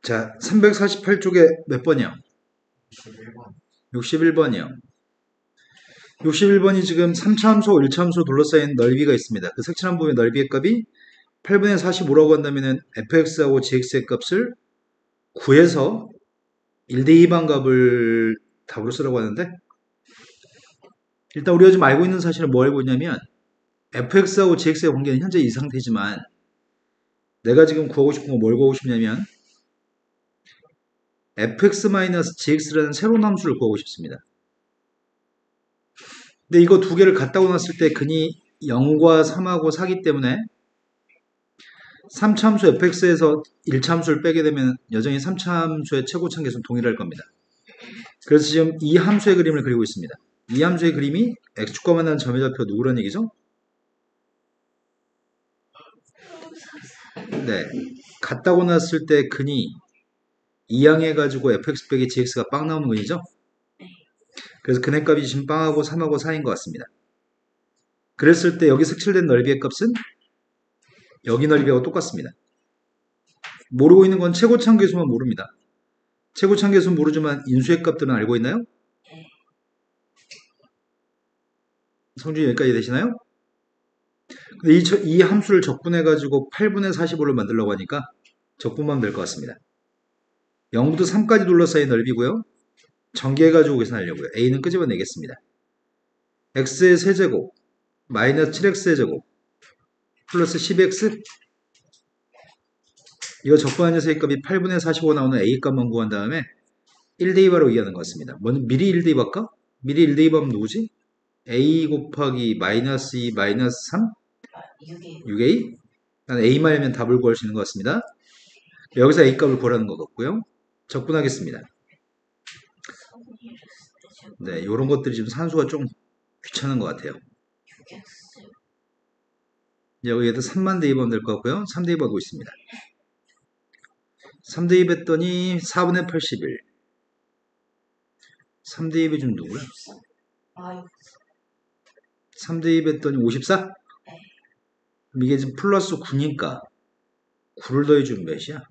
자, 348쪽에 몇 번이요? 11번. 61번이요. 61번이 지금 3차함수, 1차함수 둘러싸인 넓이가 있습니다. 그 색칠한 부분의 넓이의 값이 8분의 45라고 한다면 fx하고 gx의 값을 구해서 1대2반 값을 답으로 쓰라고 하는데, 일단 우리가 지금 알고 있는 사실은 뭐 알고 있냐면 fx하고 gx의 관계는 현재 이 상태지만 내가 지금 구하고 싶은 건 뭘 구하고 싶냐면 fx-gx라는 새로운 함수를 구하고 싶습니다. 근데 이거 두 개를 갖다 놨을 때 근이 0과 3하고 4기 때문에 3차 함수 fx에서 1차 함수를 빼게 되면 여전히 3차 함수의 최고차계수는 동일할 겁니다. 그래서 지금 이 함수의 그림을 그리고 있습니다. 이 함수의 그림이 x축과 만나는 점의 좌표가 누구란 얘기죠? 네, 같다고 놨을 때 근이 2항해가지고 fx 빼기 gx가 빵 나오는 근이죠? 그래서 근의 값이 지금 빵하고 3하고 4인 것 같습니다. 그랬을 때 여기 색칠된 넓이의 값은 여기 넓이하고 똑같습니다. 모르고 있는 건 최고차계수만 모릅니다. 최고차계수는 모르지만 인수의 값들은 알고 있나요? 성준이 여기까지 되시나요? 근데 이 함수를 적분해가지고 8분의 45를 만들려고 하니까 적분만 될 것 같습니다. 0부터 3까지 둘러싸인 넓이고요. 전개해가지고 계산하려고요. a는 끄집어내겠습니다. x의 세제곱 마이너스 7x의 제곱 플러스 10x 이거 적분한 녀석의 값이 8분의 45 나오는 a 값만 구한 다음에 1대2바로 이해하는 것 같습니다. 미리 1대2 할까? 미리 1대2 하면 누구지? a 곱하기 마이너스 2 마이너스 3 6a 난 a만 하면 답을 구할 수 있는 것 같습니다. 여기서 a 값을 구하라는 것 같고요. 적분하겠습니다. 네, 이런 것들이 지금 산수가 좀 귀찮은 것 같아요. 여기에도 3만 대입하면 될 것 같고요. 3대입 하고 있습니다. 3대입 했더니 4분의 81 3대입이 좀 누구야? 3대입 했더니 54? 그럼 이게 지금 플러스 9니까 9를 더해주면 몇이야?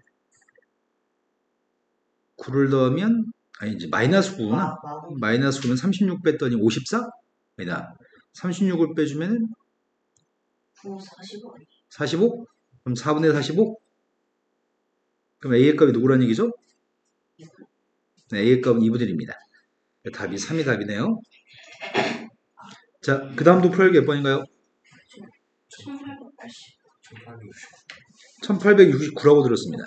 9를 더하면 아니지 마이너스 9구나. 마이너스 9면 36 뺐더니 54? 아니다. 36을 빼주면 45? 그럼 4분의 45? 그럼 A의 값이 누구란 얘기죠? 네, A의 값은 2분의 1입니다. 답이 3이 답이네요. 자, 그 다음도 풀기 몇 번인가요? 1869라고 들었습니다.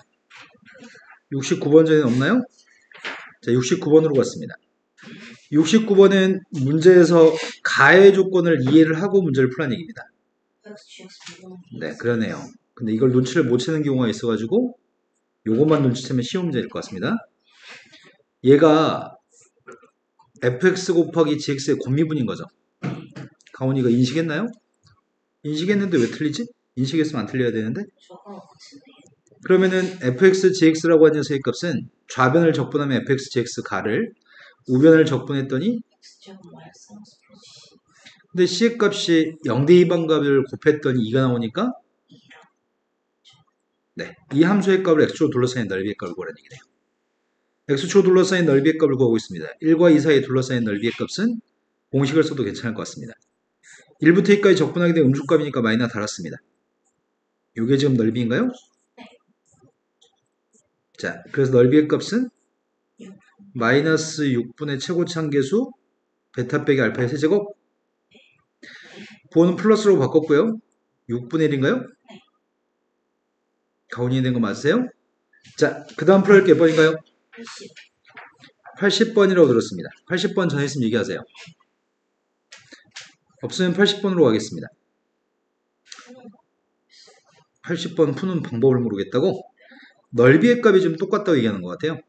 69번 전에는 없나요? 자, 69번으로 갔습니다. 69번은 문제에서 가해 조건을 이해를 하고 문제를 풀란 얘기입니다. 네, 그러네요. 근데 이걸 눈치를 못 채는 경우가 있어가지고 요것만 눈치채면 쉬운 문제일 것 같습니다. 얘가 fx 곱하기 gx의 곱미분인 거죠. 가온이가 인식했나요? 인식했는데 왜 틀리지? 인식했으면 안 틀려야 되는데? 그러면은 fx, gx라고 하는 녀석의 값은 좌변을 적분하면 fx, gx 가를 우변을 적분했더니 근데 c의 값이 0대2 반값을 곱했더니 2가 나오니까 네, 이 함수의 값을 x축으로 둘러싸인 넓이의 값을 구하라는 얘기네요. x축으로 둘러싸인 넓이의 값을 구하고 있습니다. 1과 2 사이에 둘러싸인 넓이의 값은 공식을 써도 괜찮을 것 같습니다. 1부터 2까지 적분하게 되면 음수값이니까 마이너스 달았습니다. 이게 지금 넓이인가요? 자, 그래서 넓이의 값은 마이너스 6분의 최고차함계수 베타 빼기 알파의 세제곱 부호는 플러스로 바꿨고요. 6분의 1인가요? 가운이 된 거 맞으세요? 자, 그 다음 풀어볼 게 몇 번인가요? 80번이라고 들었습니다. 80번 전에 있으면 얘기하세요. 없으면 80번으로 가겠습니다. 80번 푸는 방법을 모르겠다고? 넓이의 값이 좀 똑같다고 얘기하는 것 같아요.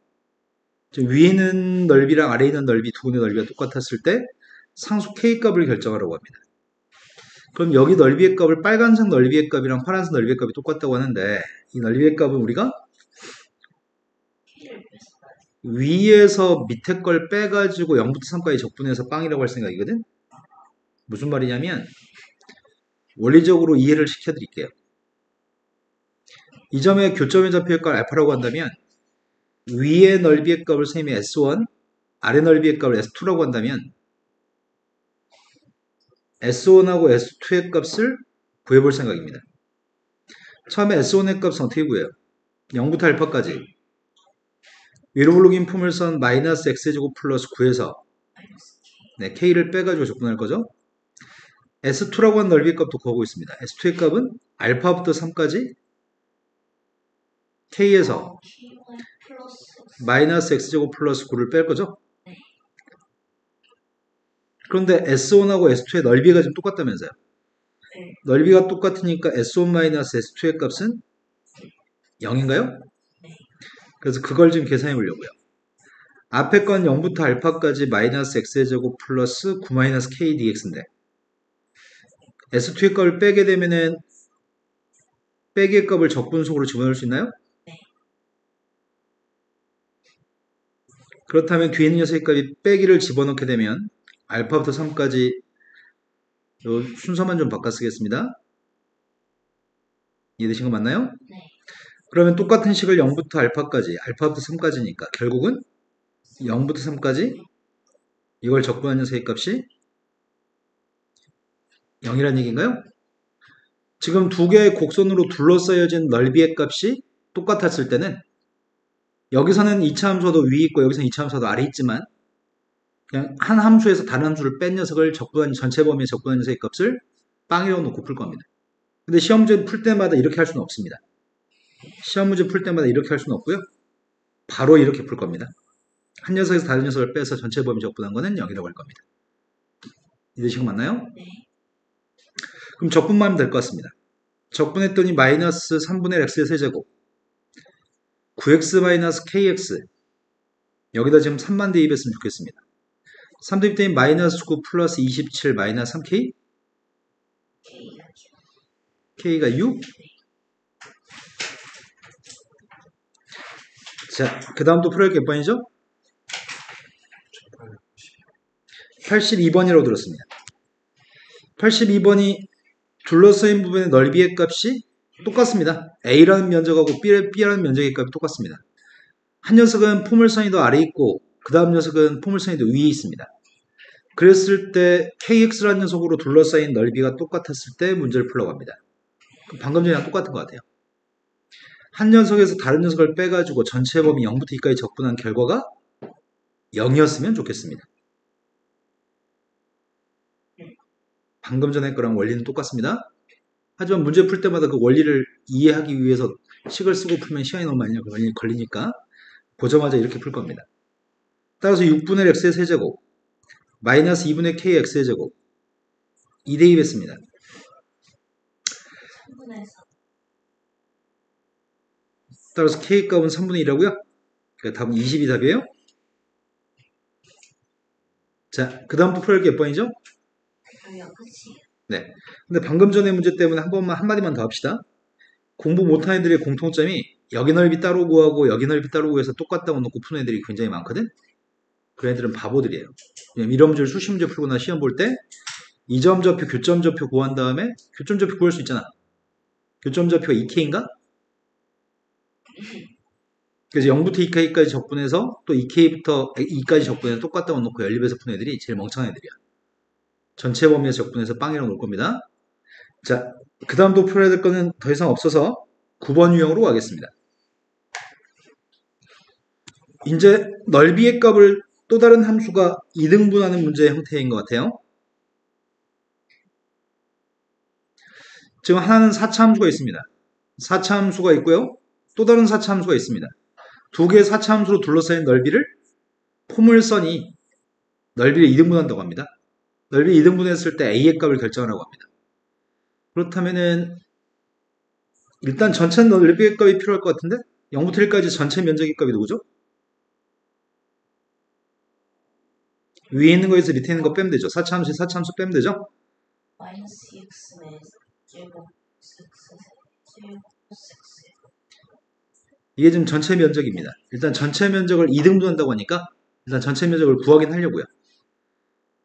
위에 있는 넓이랑 아래에 있는 넓이 두 군의 넓이가 똑같았을 때 상수 K값을 결정하라고 합니다. 그럼 여기 넓이의 값을 빨간색 넓이의 값이랑 파란색 넓이의 값이 똑같다고 하는데 이 넓이의 값은 우리가 위에서 밑에 걸 빼가지고 0부터 3까지 적분해서 빵이라고 할 생각이거든? 무슨 말이냐면 원리적으로 이해를 시켜드릴게요. 이 점의 교점의 좌표의 값을 알파라고 한다면 위의 넓이의 값을 셈이 S1, 아래 넓이의 값을 S2라고 한다면 S1하고 S2의 값을 구해볼 생각입니다. 처음에 S1의 값은 어떻게 구해요? 0부터 알파까지 위로 블록인 포물선 마이너스 x제곱 플러스 9에서 네, k를 빼가지고 접근할 거죠. S2라고 하는 넓이 값도 구하고 있습니다. S2의 값은 알파부터 3까지 k에서 마이너스 x제곱 플러스 9를 뺄 거죠. 그런데 S1하고 S2의 넓이가 지금 똑같다면서요. 넓이가 똑같으니까 S1 마이너스 S2의 값은 0인가요? 그래서 그걸 지금 계산해 보려고요. 앞에 건 0부터 알파까지 마이너스 x제곱 플러스 9 마이너스 k dx인데 S2의 값을 빼게 되면은 빼기의 값을 적분속으로 집어넣을 수 있나요? 그렇다면 뒤에 있는 녀석의 값이 빼기를 집어넣게 되면 알파부터 3까지 순서만 좀 바꿔 쓰겠습니다. 이해되신 거 맞나요? 네. 그러면 똑같은 식을 0부터 알파까지, 알파부터 3까지니까 결국은 0부터 3까지 이걸 적분한 녀석의 값이 0이라는 얘기인가요? 지금 두 개의 곡선으로 둘러싸여진 넓이의 값이 똑같았을 때는 여기서는 2차 함수도 위에 있고 여기서는 2차 함수도 아래 있지만 그냥 한 함수에서 다른 함수를 뺀 녀석을 적분한 전체 범위에 적분한 녀석의 값을 빵이라고 놓고 풀 겁니다. 근데 시험 문제 풀 때마다 이렇게 할 수는 없습니다. 시험 문제 풀 때마다 이렇게 할 수는 없고요. 바로 이렇게 풀 겁니다. 한 녀석에서 다른 녀석을 빼서 전체 범위 적분한 거는 0이라고 할 겁니다. 이해되신 거 맞나요? 네. 그럼 적분만 하면 될 것 같습니다. 적분했더니 마이너스 3분의 x의 세제곱 9x 마이너스 kx 여기다 지금 3만 대입했으면 좋겠습니다. 3 대입되면 마이너스 9 플러스 27 마이너스 3k k가 6 자, 그 다음 또 풀어야 할 게 몇 번이죠? 82번이라고 들었습니다. 82번이 둘러싸인 부분의 넓이의 값이 똑같습니다. A라는 면적하고 B라는 면적의 값이 똑같습니다. 한 녀석은 포물선이 더 아래에 있고 그 다음 녀석은 포물선이 더 위에 있습니다. 그랬을 때 KX라는 녀석으로 둘러싸인 넓이가 똑같았을 때 문제를 풀려고 합니다. 방금 전이랑 똑같은 것 같아요. 한 녀석에서 다른 녀석을 빼가지고 전체 범위 0부터 2까지 적분한 결과가 0이었으면 좋겠습니다. 방금 전에 거랑 원리는 똑같습니다. 하지만 문제 풀 때마다 그 원리를 이해하기 위해서 식을 쓰고 풀면 시간이 너무 많이 걸리니까 보자마자 이렇게 풀 겁니다. 따라서 6분의 x의 세제곱 마이너스 2분의 kx의 제곱 2대입했습니다. 3분의 4. 따라서 k 값은 3분의 1이라고요? 그러니까 답은 20이 답이에요. 자, 그 다음 또 풀어야 할 게 몇 번이죠? 아니요, 끝이에요. 네. 근데 방금 전에 문제 때문에 한마디만 더 합시다. 공부 못한 애들의 공통점이 여기 넓이 따로 구하고 여기 넓이 따로 구해서 똑같다고 놓고 푸는 애들이 굉장히 많거든? 그 애들은 바보들이에요. 이런 문제를 수시 문제 풀거나 시험 볼 때 2점 좌표, 교점 좌표 구한 다음에 교점 좌표 구할 수 있잖아. 교점 좌표가 2K인가? 그래서 0부터 2K까지 적분해서 또 2K부터 2까지 적분해서 똑같다고 놓고 연립해서 푸는 애들이 제일 멍청한 애들이야. 전체 범위에서 적분해서 빵이라고 놓을 겁니다. 자, 그 다음 또 풀어야 될 거는 더 이상 없어서 9번 유형으로 가겠습니다. 이제 넓이의 값을 또 다른 함수가 2등분하는 문제의 형태인 것 같아요. 지금 하나는 4차 함수가 있습니다. 4차 함수가 있고요. 또 다른 4차 함수가 있습니다. 두 개의 4차 함수로 둘러싸인 넓이를 포물선이 넓이를 2등분한다고 합니다. 넓이 2등분했을 때 A의 값을 결정하라고 합니다. 그렇다면은 일단 전체 넓이의 값이 필요할 것 같은데 0부터 1까지 전체 면적의 값이 누구죠? 위에 있는 거에서 밑에 있는 거 빼면 되죠. 4차 함수, 4차 함수 빼면 되죠. 마이너스 x네 제곱 제곱 이게 지금 전체 면적입니다. 일단 전체 면적을 2등분한다고 하니까 일단 전체 면적을 구하긴 하려고요.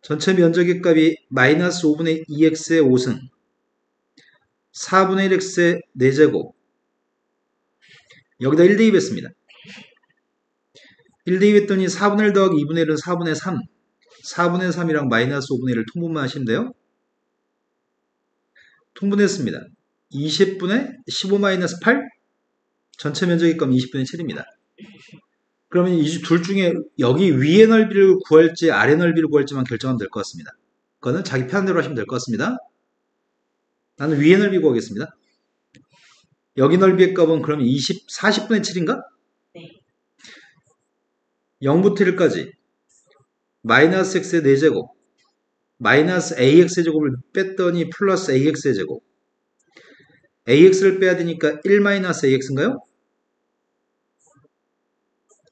전체 면적의 값이 마이너스 5분의 2x의 5승 4분의 1x의 4제곱 여기다 1 대입했습니다. 1 대입했더니 4분의 1 더하기 2분의 1은 4분의 3. 4분의 3이랑 마이너스 5분의 1을 통분만 하시면 돼요. 통분했습니다. 20분의 15 마이너스 8? 전체 면적의 값 20분의 7입니다. 그러면 이 둘 중에 여기 위의 넓이를 구할지 아래 넓이를 구할지만 결정하면 될 것 같습니다. 그거는 자기 편한 대로 하시면 될 것 같습니다. 나는 위의 넓이 구하겠습니다. 여기 넓이의 값은 그러면 40분의 7인가? 네. 0부터 1까지 마이너스 x의 4제곱 마이너스 ax의 제곱을 뺐더니 플러스 ax의 제곱 ax를 빼야 되니까 1 마이너스 ax인가요?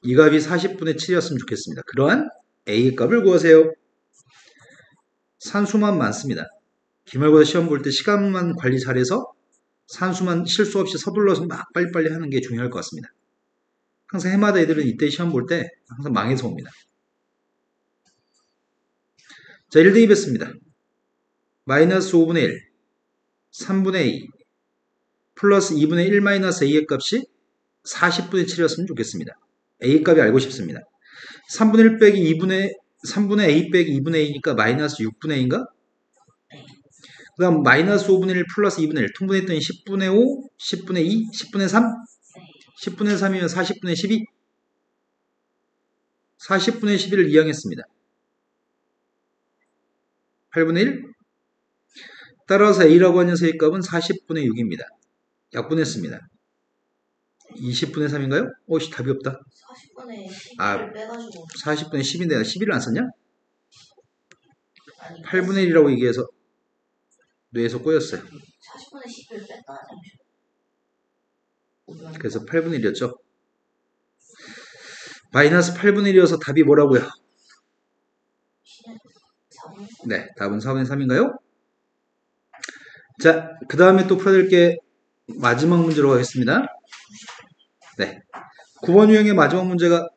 이 값이 40분의 7이었으면 좋겠습니다. 그러한 a의 값을 구하세요. 산수만 많습니다. 기말고사 시험 볼 때 시간만 관리 잘해서 산수만 실수 없이 서둘러서 막 빨리빨리 하는 게 중요할 것 같습니다. 항상 해마다 애들은 이때 시험 볼 때 항상 망해서 옵니다. 자, 1 대입했습니다. 마이너스 5분의 1, 3분의 2, 플러스 2분의 1 마이너스 a의 값이 40분의 7이었으면 좋겠습니다. a 값이 알고 싶습니다. 3분의 1 빼기 3분의 a 빼기 2분의 a니까 마이너스 6분의 a인가? 그 다음 마이너스 5분의 1 플러스 2분의 1 통분했더니 10분의 5, 10분의 2, 10분의 3? 10분의 3이면 40분의 12? 40분의 12를 이항했습니다. 8분의 1? 따라서 a라고 하는 녀석의 값은 40분의 6입니다. 약분했습니다. 20분의 3인가요? 오씨, 답이 없다. 40분의 12를 빼가지고 40분의 10인데 11을 안 썼냐? 아니 8분의 1이라고 얘기해서 뇌에서 꼬였어요. 40분의 10을 뺐다 하잖아요. 그래서 8분의 1이었죠. 마이너스 8분의 1이어서 답이 뭐라고요? 네, 답은 4분의 3인가요? 자, 그 다음에 또 풀어야 될 게 마지막 문제로 가겠습니다. 네, 9번 유형의 마지막 문제가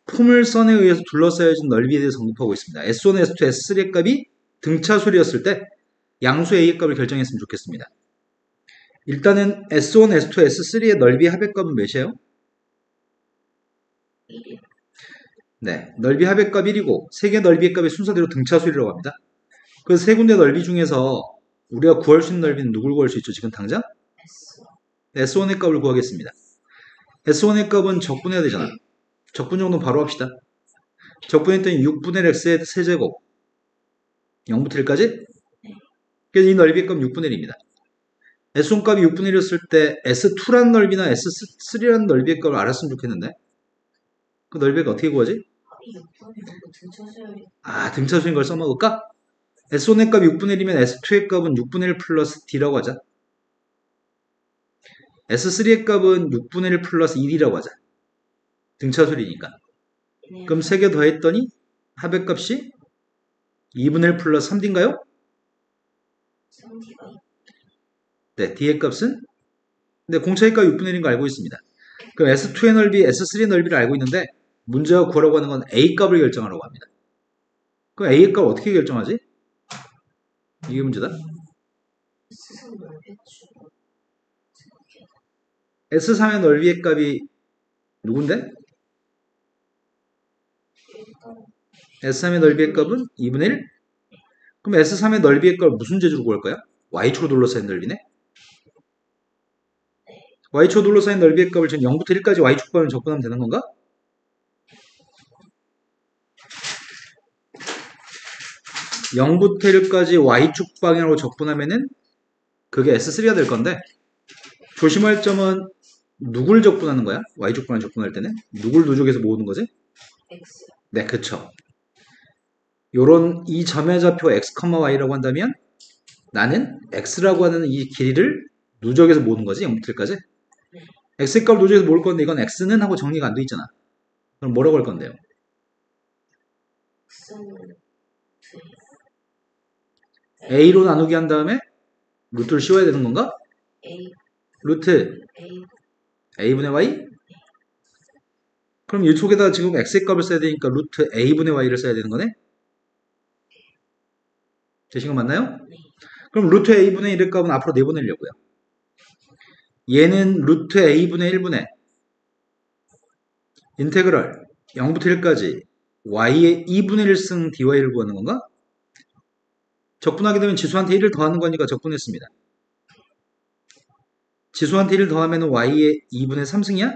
포물선에 의해서 둘러싸여진 넓이에 대해서 언급하고 있습니다. S1, S2, S3의 값이 등차수열이었을 때 양수 A의 값을 결정했으면 좋겠습니다. 일단은 S1, S2, S3의 넓이 합의 값은 몇이에요? 1이요. 네, 넓이 합의 값 1이고 세 개 넓이의 값이 순서대로 등차수열이라고 합니다. 그 세 군데 넓이 중에서 우리가 구할 수 있는 넓이는 누굴 구할 수 있죠? 지금 당장? S1의 값을 구하겠습니다. S1의 값은 적분해야 되잖아. 적분 정도는 바로 합시다. 적분했더니 6분의 1 x의 세제곱 0부터 1까지? 그래서 이 넓이의 값은 6분의 1입니다. S1 값이 6분의 1이었을 때 S2라는 넓이나 S3라는 넓이의 값을 알았으면 좋겠는데 그 넓이의 값 어떻게 구하지? 합이 6분이고 등차수열이 아, 등차수인 걸 써먹을까? S1의 값이 6분의 1이면 S2의 값은 6분의 1 플러스 D라고 하자. S3의 값은 6분의 1 플러스 1이라고 하자. 등차수열이니까. 그럼 3개 더했더니 합의 값이 2분의 1 플러스 3D인가요? 3D가 네, D의 값은? 근데 공차의 값이 6분의 1인 거 알고 있습니다. 그럼 S2의 넓이, S3의 넓이를 알고 있는데 문제가 구하라고 하는 건 A 값을 결정하라고 합니다. 그럼 A의 값을 어떻게 결정하지? 이게 문제다. S3 넓혀가지고 S3의 넓이의 값이 누군데? S3의 넓이의 값은 2분의 1? 그럼 S3의 넓이의 값을 무슨 재주로 구할 거야? Y축으로 둘러싸인 넓이네? Y축으로 둘러싸인 넓이의 값을 지금 0부터 1까지 Y축 방향으로 접근하면 되는 건가? (0부터 1까지) Y축 방향으로 접근하면은 그게 S3가 될 건데 조심할 점은 누굴 접근하는 거야? Y축 방향 접근할 때는? 누굴 누적해서 모으는 거지? X 네, 그쵸. 요런 이 점의 좌표 x, y라고 한다면 나는 x라고 하는 이 길이를 누적해서 모으는 거지, 0부터 1까지. x의 값을 누적해서 모을 건데 이건 x는 하고 정리가 안 돼 있잖아. 그럼 뭐라고 할 건데요? X는 a로 나누기 한 다음에 루트를 씌워야 되는 건가? A 루트 A a분의 y? 그럼 이쪽에다 지금 x의 값을 써야 되니까 루트 a분의 y를 써야 되는 거네? 되신 거 맞나요? 그럼 루트 a분의 1의 값은 앞으로 내보내려고요. 얘는 루트 a분의 1분의 인테그랄 0부터 1까지 y의 2분의 1승 dy를 구하는 건가? 적분하게 되면 지수한테 1을 더하는 거니까 적분했습니다. 지수한테 1을 더하면 y의 2분의 3승이야?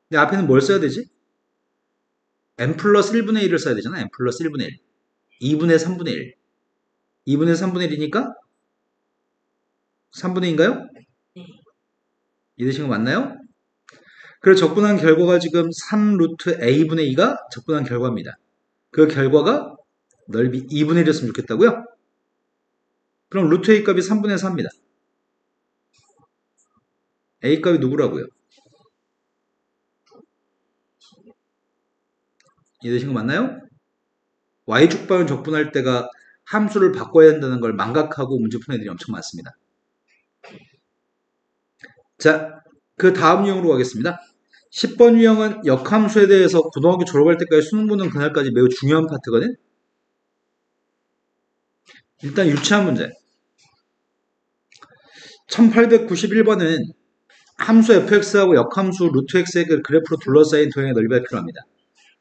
근데 앞에는 뭘 써야 되지? n 플러스 1분의 1을 써야 되잖아. n 플러스 1분의 1. 2분의 3분의 1. 2분의 3분의 1이니까 3분의 2인가요? 이해되신 거 맞나요? 그래서 적분한 결과가 지금 3 루트 a분의 2가 적분한 결과입니다. 그 결과가 넓이 2분의 1이었으면 좋겠다고요? 그럼 루트 a 값이 3분의 4입니다. a 값이 누구라고요? 이해되신 거 맞나요? y축방을 적분할 때가 함수를 바꿔야 한다는 걸 망각하고 문제 푸는 애들이 엄청 많습니다. 자, 그 다음 유형으로 가겠습니다. 10번 유형은 역함수에 대해서 고등학교 졸업할 때까지 수능 보는 그날까지 매우 중요한 파트거든. 일단 유치한 문제. 1891번은 함수 fx하고 역함수 루트 x의 그 그래프로 둘러싸인 도형의 넓이가 필요합니다.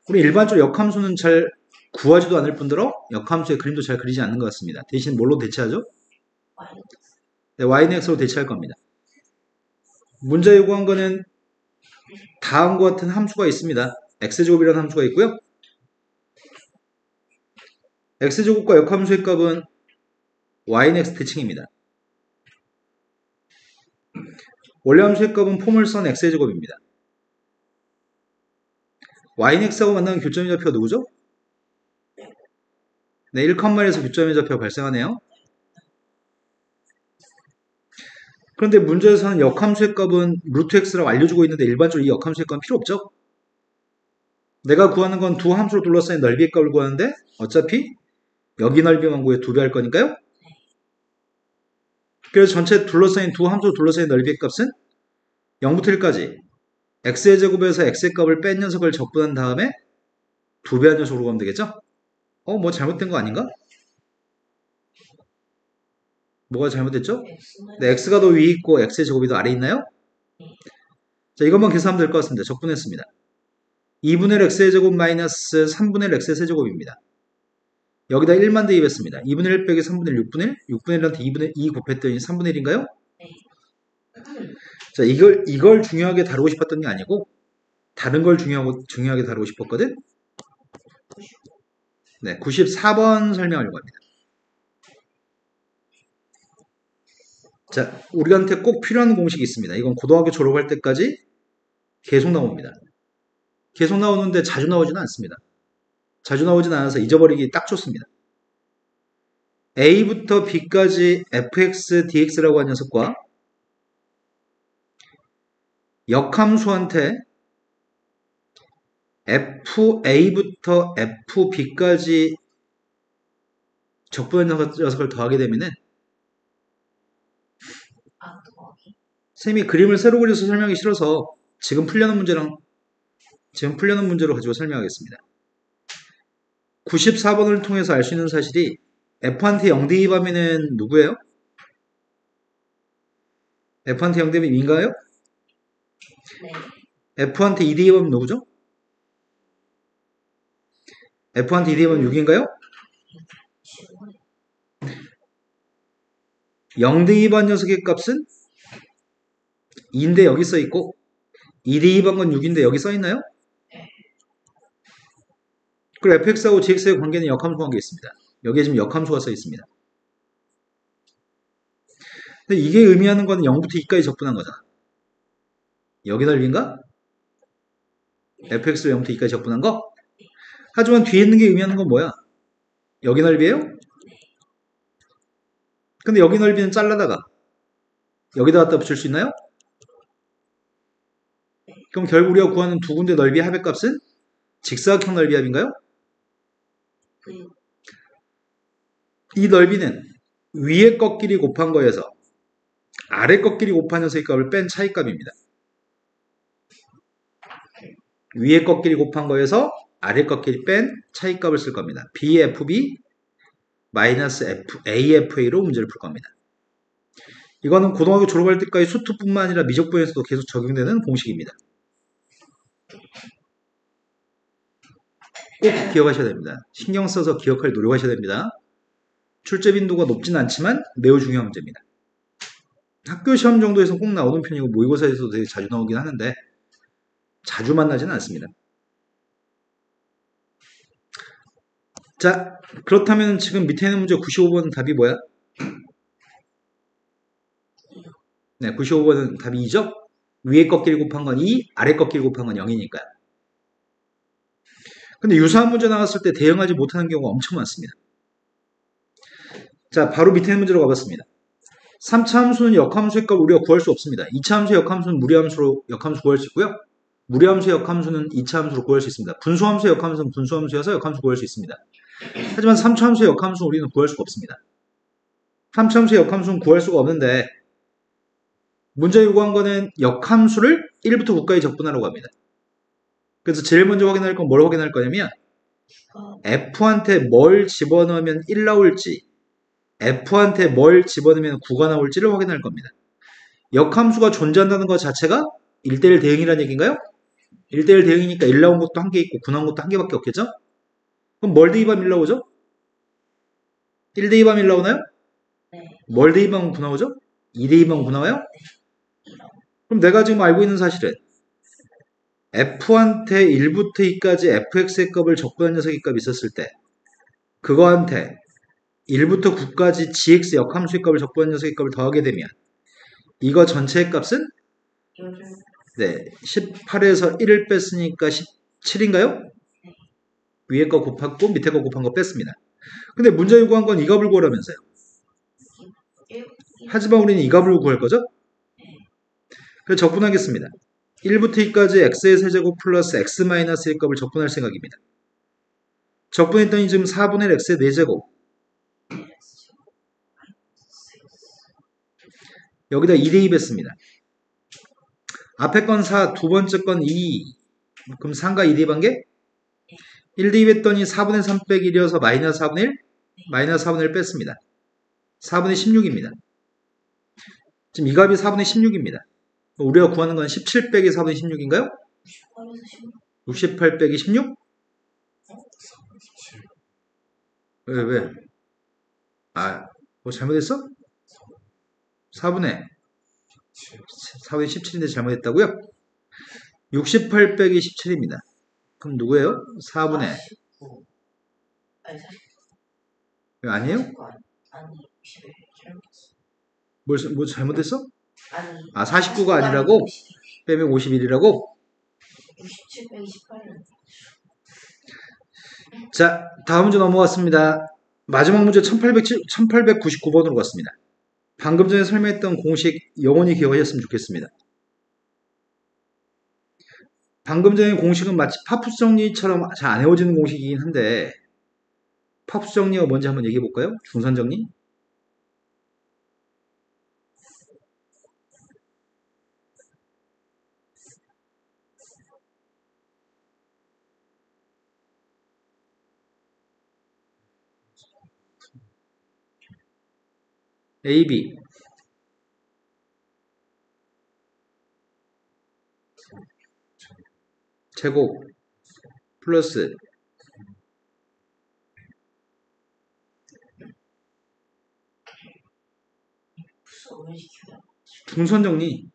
우리 일반적으로 역함수는 잘 구하지도 않을 뿐더러 역함수의 그림도 잘 그리지 않는 것 같습니다. 대신 뭘로 대체하죠? 네, y는 x로 대체할 겁니다. 문제 요구한 거는 다음과 같은 함수가 있습니다. x제곱이라는 함수가 있고요. x제곱과 역함수의 값은 y는 x 대칭입니다. 원래 함수의 값은 포물선 x의 제곱입니다. y는 x하고 만나는 교점의 좌표가 누구죠? 네, 1,1에서 교점의 좌표가 발생하네요. 그런데 문제에서는 역함수의 값은 루트 x라고 알려주고 있는데 일반적으로 이 역함수의 값은 필요 없죠? 내가 구하는 건 두 함수로 둘러싸인 넓이의 값을 구하는데 어차피 여기 넓이만 구해 2배 할 거니까요. 그래서 전체 둘러싸인 두 함수로 둘러싸인 넓이의 값은 0부터 1까지 x의 제곱에서 x의 값을 뺀 녀석을 적분한 다음에 2배한 녀석으로 가면 되겠죠? 뭐 잘못된 거 아닌가? 뭐가 잘못됐죠? 네, x가 더 위에 있고 x의 제곱이 더 아래에 있나요? 자, 이것만 계산하면 될 것 같습니다. 적분했습니다. 2분의 1 x의 제곱 마이너스 3분의 1 x의 세제곱입니다. 여기다 1만 대입했습니다. 2분의 1 빼기 3분의 1, 6분의 1? 6분의 1한테 2분의 2 곱했더니 3분의 1인가요? 자, 이걸 중요하게 다루고 싶었던 게 아니고 다른 걸 중요하게 다루고 싶었거든? 네, 94번 설명하려고 합니다. 자, 우리한테 꼭 필요한 공식이 있습니다. 이건 고등학교 졸업할 때까지 계속 나옵니다. 계속 나오는데 자주 나오지는 않습니다. 자주 나오진 않아서 잊어버리기 딱 좋습니다. a부터 b까지 fx, dx라고 하는 녀석과 역함수한테 fa부터 fb까지 적분한 녀석을 더하게 되면은 쌤이 그림을 새로 그려서 설명하기 싫어서 지금 풀려는 문제로 가지고 설명하겠습니다. 94번을 통해서 알 수 있는 사실이 f한테 0 대입하면은 누구예요? f한테 0 대입하면 2인가요? 네. f한테 2 대입하면 누구죠? f한테 2 대입하면 6인가요? 0 대입한 녀석의 값은 2인데 여기 써있고 2 대입한 건 6인데 여기 써있나요? 그리고 fx하고 gx의 관계는 역함수 관계 있습니다. 여기에 지금 역함수가 써있습니다. 근데 이게 의미하는 거는 0부터 2까지 적분한 거잖아. 여기 넓이인가? fx로 0부터 2까지 적분한 거? 하지만 뒤에 있는 게 의미하는 건 뭐야? 여기 넓이에요? 근데 여기 넓이는 잘라다가 여기다 갖다 붙일 수 있나요? 그럼 결국 우리가 구하는 두 군데 넓이 합의 값은 직사각형 넓이 합인가요? 이 넓이는 위에 꺾끼리 곱한 거에서 아래 꺾끼리 곱한 녀석의 값을 뺀 차이값입니다. 위에 꺾끼리 곱한 거에서 아래 꺾끼리 뺀 차이값을 쓸 겁니다. BFB 마이너스 AFA로 문제를 풀 겁니다. 이거는 고등학교 졸업할 때까지 수투뿐만 아니라 미적분에서도 계속 적용되는 공식입니다. 꼭 기억하셔야 됩니다. 신경 써서 기억할 노력하셔야 됩니다. 출제 빈도가 높진 않지만 매우 중요한 문제입니다. 학교 시험 정도에서 꼭 나오는 편이고 모의고사에서도 되게 자주 나오긴 하는데 자주 만나지는 않습니다. 자, 그렇다면 지금 밑에 있는 문제 95번 답이 뭐야? 네, 95번은 답이 2죠? 위에 꺾기를 곱한 건 2, 아래 꺾기를 곱한 건 0이니까요. 근데 유사한 문제 나왔을 때 대응하지 못하는 경우가 엄청 많습니다. 자, 바로 밑에 있는 문제로 가봤습니다. 3차 함수는 역함수의 값을 우리가 구할 수 없습니다. 2차 함수의 역함수는 무리함수로 역함수 구할 수 있고요. 무리함수의 역함수는 2차 함수로 구할 수 있습니다. 분수함수의 역함수는 분수함수여서 역함수 구할 수 있습니다. 하지만 3차 함수의 역함수는 우리는 구할 수가 없습니다. 3차 함수의 역함수는 구할 수가 없는데 문제 요구한 거는 역함수를 1부터 9까지 적분하라고 합니다. 그래서 제일 먼저 확인할 건 뭘 확인할 거냐면 F한테 뭘 집어넣으면 1 나올지 F한테 뭘 집어넣으면 9가 나올지를 확인할 겁니다. 역함수가 존재한다는 것 자체가 1대1 대응이라는 얘기인가요? 1대1 대응이니까 1 나온 것도 한 개 있고 9 나온 것도 한 개밖에 없겠죠? 그럼 뭘 대입하면 1 나오죠? 1 대입하면 1 나오나요? 네. 뭘 대입하면 9 나오죠? 2 대입하면 9 나와요? 그럼 내가 지금 알고 있는 사실은 F한테 1부터 2까지 fx의 값을 적분한 녀석의 값이 있었을 때 그거한테 1부터 9까지 gx 역함수의 값을 적분한 녀석의 값을 더하게 되면 이거 전체의 값은 네, 18에서 1을 뺐으니까 17인가요? 위에 거 곱했고 밑에 거 곱한 거 뺐습니다. 근데 문제 요구한 건 이 값을 구하라면서요. 하지만 우리는 이 값을 구할 거죠? 그래서 적분하겠습니다. 1부터 2까지 x의 세제곱 플러스 x 마이너스 1 값을 적분할 생각입니다. 적분했더니 지금 4분의 1 x의 4제곱 여기다 2 대입했습니다. 앞에 건 4, 두 번째 건 2. 그럼 3과 2 대입한 게 1 대입했더니 4분의 3 빼기 1이어서 마이너스 4분의 1? 마이너스 4분의 1 뺐습니다. 4분의 16입니다. 지금 이 값이 4분의 16입니다. 우리가 구하는 건 17 빼기 4분의 16인가요? 68 빼기 16? 왜? 뭐 잘못했어? 4분의 17인데 잘못했다고요? 68 빼기 17입니다. 그럼 누구예요? 4분의 아니에요? 아니 61 뭐 잘못했어. 잘못했어? 아니 49가 아니라고? 빼면 51이라고? 67 빼기 18은 자, 다음 문제 넘어갔습니다. 마지막 문제 1899번으로 갔습니다. 방금 전에 설명했던 공식 영원히 기억하셨으면 좋겠습니다. 방금 전에 공식은 마치 파푸스 정리처럼 잘 안 외워지는 공식이긴 한데 파푸스 정리가 뭔지 한번 얘기해 볼까요? 중선 정리? AB 제곱 플러스 중선 정리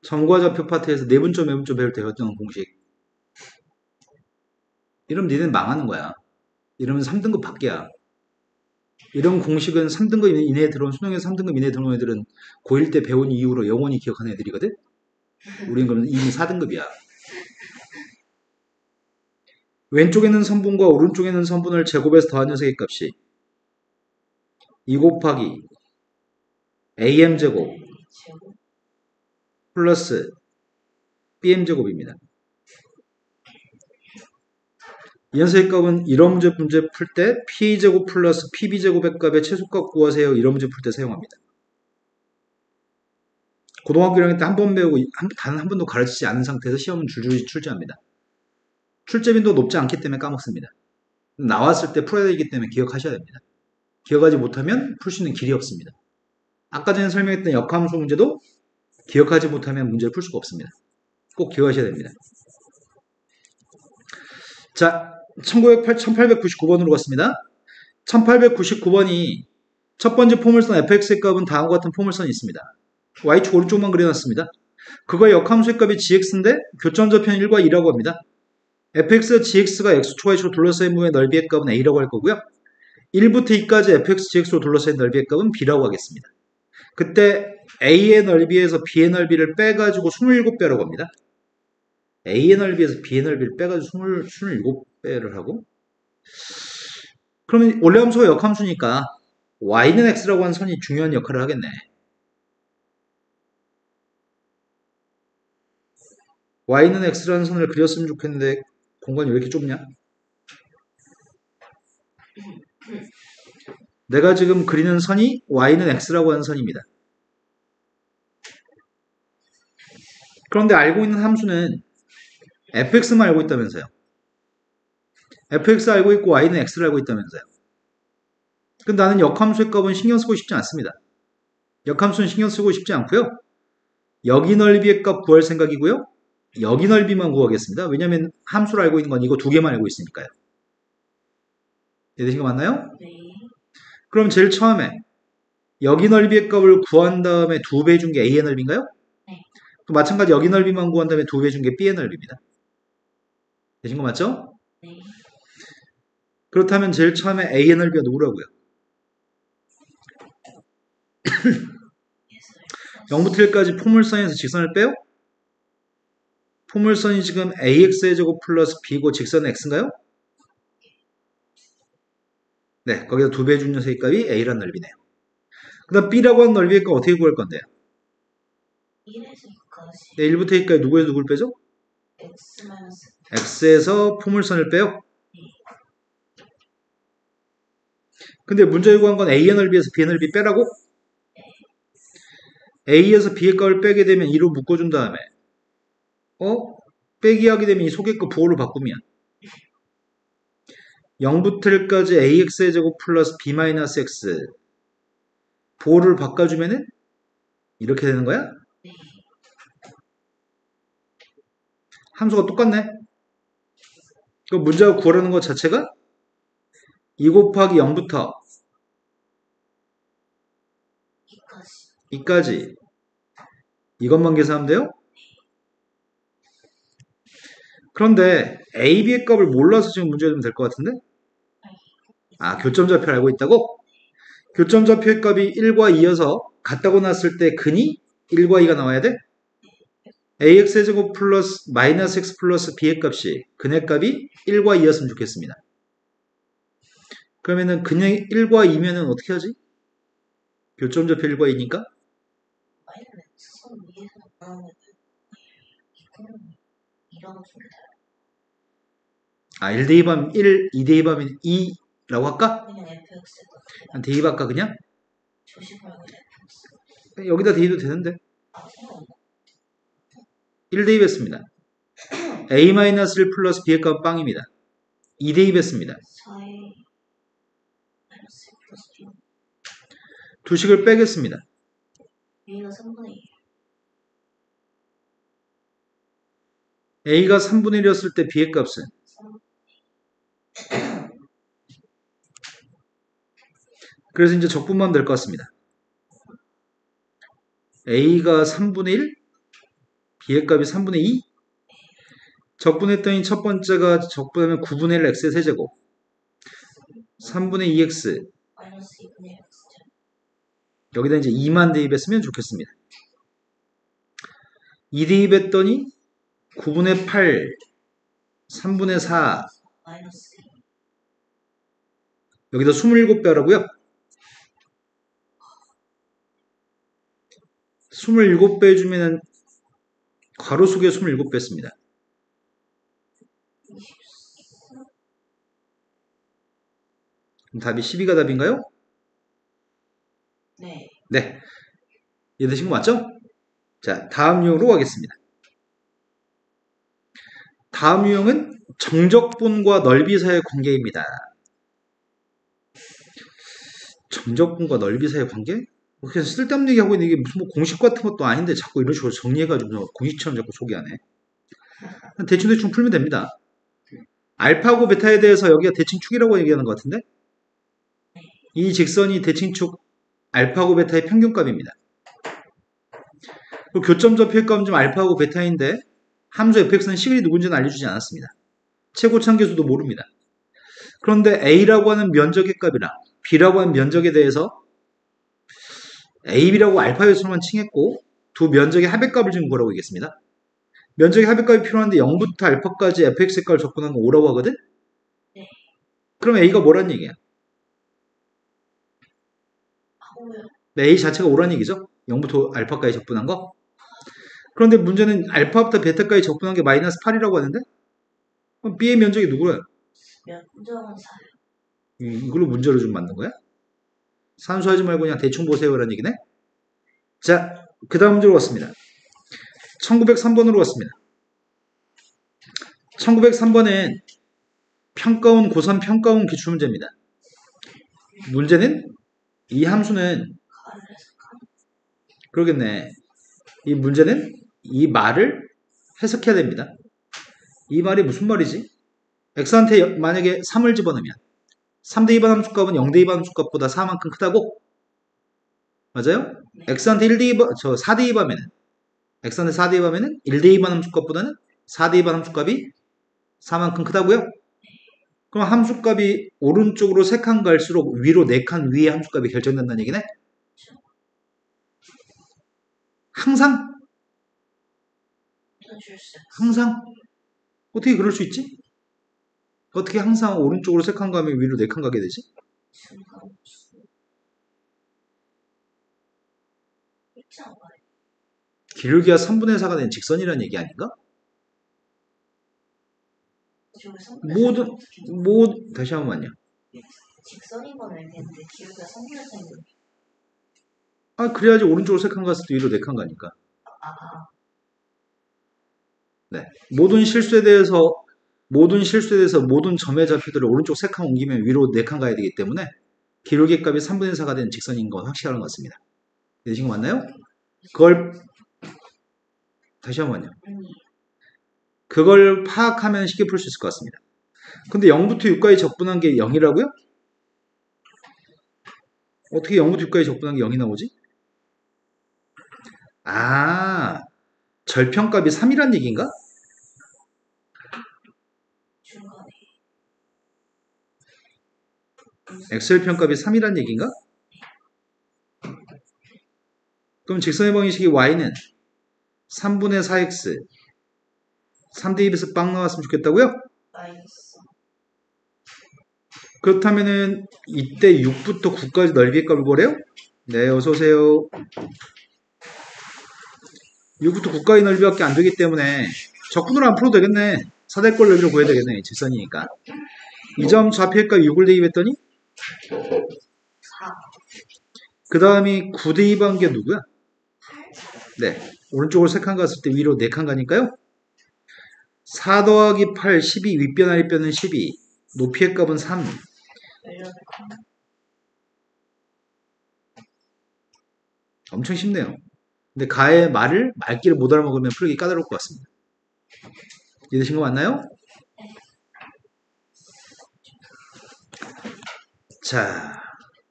점과 좌표 파트에서 내분점 외분점 배울 때 배웠던 공식. 이러면 니는 망하는 거야. 이러면 3등급 밖이야. 이런 공식은 3등급 이내에 들어온 수능에서 3등급 이내에 들어온 애들은 고1 때 배운 이후로 영원히 기억하는 애들이거든. 우리는 그러면 이미 4등급이야. 왼쪽에 있는 선분과 오른쪽에 있는 선분을 제곱해서 더한 녀석의 값이 2 곱하기 am제곱 플러스 bm제곱입니다. 이 녀석의 값은 이런 문제 풀 때 p제곱 플러스 pb제곱의 값의 최소값 구하세요. 이런 문제 풀 때 사용합니다. 고등학교 1학년 때 한 번 배우고 단 한 번도 가르치지 않은 상태에서 시험은 줄줄이 출제합니다. 출제 빈도가 높지 않기 때문에 까먹습니다. 나왔을 때 풀어야 되기 때문에 기억하셔야 됩니다. 기억하지 못하면 풀 수 있는 길이 없습니다. 아까 전에 설명했던 역함수 문제도 기억하지 못하면 문제를 풀 수가 없습니다. 꼭 기억하셔야 됩니다. 자, 1899번으로 갔습니다. 1899번이 첫 번째 포물선 fx의 값은 다음과 같은 포물선이 있습니다. y축 오른쪽만 그려놨습니다. 그거의 역함수의 값이 gx인데 교점좌표는 1과 2라고 합니다. fx와 gx가 x축, y축으로 둘러싸인 부분의 넓이의 값은 a라고 할 거고요. 1부터 2까지 fx, gx로 둘러싸인 넓이의 값은 b라고 하겠습니다. 그때 a의 넓이에서 b의 넓이를 빼가지고 27배라고 합니다. a의 넓이에서 b의 넓이를 빼가지고 27배를 하고, 그러면 원래 함수가 역함수니까 y는 x라고 하는 선이 중요한 역할을 하겠네. y는 x라는 선을 그렸으면 좋겠는데 공간이 왜 이렇게 좁냐? 내가 지금 그리는 선이 y는 x라고 하는 선입니다. 그런데 알고 있는 함수는 fx만 알고 있다면서요. fx 알고 있고 y는 x를 알고 있다면서요. 근데 나는 역함수의 값은 신경 쓰고 싶지 않습니다. 역함수는 신경 쓰고 싶지 않고요. 여기 넓이의 값 구할 생각이고요. 여기 넓이만 구하겠습니다. 왜냐하면 함수를 알고 있는 건 이거 두 개만 알고 있으니까요. 이해되신 거 맞나요? 네. 그럼 제일 처음에 여기 넓이의 값을 구한 다음에 2배 준 게 a의 넓이인가요? 네. 또 마찬가지 여기 넓이만 구한 다음에 2배 준 게 b의 넓이입니다. 되신 거 맞죠? 네. 그렇다면 제일 처음에 a의 넓이가 누구라고요? 0부터 1까지 포물선에서 직선을 빼요? 포물선이 지금 ax의 제곱 플러스 b고 직선은 x인가요? 네, 거기다 2배 준 녀석의 값이 a란 넓이네요. 그 다음 b라고 하는 넓이의 값 어떻게 구할 건데요? 1에서 2까지 네, 1부터 2까지 누구에서 누굴 빼죠? x 마이너스 x에서 포물선을 빼요? 근데 문제 구한 건 a의 넓이에서 b의 넓이 빼라고? a에서 b의 값을 빼게 되면 2로 묶어준 다음에 빼기 하게 되면 이 속의 값 부호를 바꾸면 0부터 1까지 ax의 제곱 플러스 b 마이너스 x 부호를 바꿔주면은 이렇게 되는 거야? 함수가 똑같네. 그 문제가 구하라는 것 자체가 2 곱하기 0부터 2까지 2까지 이것만 계산하면 돼요? 그런데 a, b의 값을 몰라서 지금 문제 내면 될 것 같은데? 아, 교점좌표를 알고 있다고? 교점좌표의 값이 1과 2여서 같다고 놨을 때 근이 1과 2가 나와야 돼? ax의 제곱 플러스 마이너스 x 플러스 b의 값이 근의 값이 1과 2였으면 좋겠습니다. 그러면은 그냥 1과 2면은 어떻게 하지? 교점좌표 1과 2니까? y는 x선 위에서 나오면 이거는 2라고 씁니다. 아, 1 대입하면 1, 2 대입하면 2라고 할까? 그냥 fx에다 한 대입할까 그냥? 조심하고 fx 여기다 대입도 되는데. 상관없나? 1 대입했습니다. a-1 플러스 b의 값은 빵입니다. 2 대입했습니다. 4a 마이너스 플러스 b 두 식을 빼겠습니다. a가 3분의 2 a가 3분의 1이었을 때 b의 값은 3 그래서 이제 적분만 될 것 같습니다. a가 3분의 1, b의 값이 3분의 2. 적분했더니 첫 번째가 적분하면 9분의 1 x의 세제곱 3분의 2x 마이너스 2분의 1 x 여기다 이제 2만 대입했으면 좋겠습니다. 2 대입했더니 9분의 8 3분의 4 마이너스 2 여기다 27배 하라고요? 27배 해주면은 괄호 속에 27배 씁니다. 그럼 답이 12가 답인가요? 네. 네. 이해되신 거 맞죠? 자, 다음 유형으로 가겠습니다. 다음 유형은 정적분과 넓이 사이의 관계입니다. 정적분과 넓이 사이의 관계? 그냥 쓸데없는 얘기하고 있는 게 무슨 뭐 공식 같은 것도 아닌데 자꾸 이런 식으로 정리해가지고 공식처럼 자꾸 소개하네. 대충 풀면 됩니다. 알파고 베타에 대해서 여기가 대칭축이라고 얘기하는 것 같은데 이 직선이 대칭축 알파고 베타의 평균값입니다. 교점 좌표값은 좀 알파고 베타인데 함수 fx는 시그널이 누군지는 알려주지 않았습니다. 최고차계수도 모릅니다. 그런데 a라고 하는 면적의 값이랑 b라고 하는 면적에 대해서 a, b라고 알파 요소만 칭했고 두 면적의 합의값을 지금 구하라고 얘기했습니다. 면적의 합의값이 필요한데 0부터 알파까지 fx의 값을 접근하면 5라고 하거든? 네. 그럼 a가 뭐란 얘기야? a 자체가 5란 얘기죠? 0부터 알파까지 접근한 거? 그런데 문제는 알파부터 베타까지 접근한 게 마이너스 8이라고 하는데? 그럼 b의 면적이 누구야? 면적은 4요. 이걸로 문제를 좀 만든 거야? 산수하지 말고 그냥 대충 보세요라는 얘기네? 자, 그 다음 문제로 왔습니다. 1903번으로 왔습니다. 1903번은 평가원 고3 평가원 기출문제입니다. 문제는 이 함수는 그러겠네. 이 문제는 이 말을 해석해야 됩니다. 이 말이 무슨 말이지? x한테 만약에 3을 집어넣으면 3대 2반 함수값은 0대 2반 함수값보다 4만큼 크다고? 맞아요? x한테 1대 2반, 4대 2반면은 x한테 4대 2반면은 1대 2반 함수값보다는 4대 2반 함수값이 4만큼 크다고요? 그럼 함수값이 오른쪽으로 3칸 갈수록 위로 4칸 위의 함수값이 결정된다는 얘기네? 항상? 항상? 어떻게 그럴 수 있지? 어떻게 항상 오른쪽으로 3칸 가면 위로 4칸 가게 되지? 기울기가 3분의 4가 된 직선이라는 얘기 아닌가? 다시 한 번만요. 직선인 건 알겠는데 기울기가 3분의 4인데. 아, 그래야지 오른쪽으로 3칸 갔을 때 위로 4칸 가니까. 네. 모든 실수에 대해서 모든 점의 좌표들을 오른쪽 3칸 옮기면 위로 4칸 가야 되기 때문에 기울기 값이 3분의 4가 된 직선인 건 확실한 것 같습니다. 이해되신 거 맞나요? 그걸 다시 한 번요. 그걸 파악하면 쉽게 풀 수 있을 것 같습니다. 근데 0부터 6까지 적분한 게 0이라고요? 어떻게 0부터 6까지 적분한 게 0이 나오지? 아, 절편값이 3이란 얘기인가? x절편값이 3이란 얘기인가? 그럼 직선의 방정식이 y는 3분의 4x 3대 2에서 빵 나왔으면 좋겠다고요? 그렇다면은 이때 6부터 9까지 넓이의 값을 구하래요? 네, 어서오세요. 6부터 9까지 넓이밖에 안 되기 때문에 적분으로 안 풀어도 되겠네. 4대꼴 넓이로 구해야 되겠네. 직선이니까. 이 점 좌표의 값 6을 대입했더니 4. 그 다음이 9 대입한 게 누구야? 네, 오른쪽으로 3칸 갔을 때 위로 4칸 가니까요. 4 더하기 8, 12, 윗변 아랫변은 12, 높이의 값은 3. 엄청 쉽네요. 근데 가의 말을 말귀를 못 알아먹으면 풀기 까다로울 것 같습니다. 이해되신 거 맞나요? 자,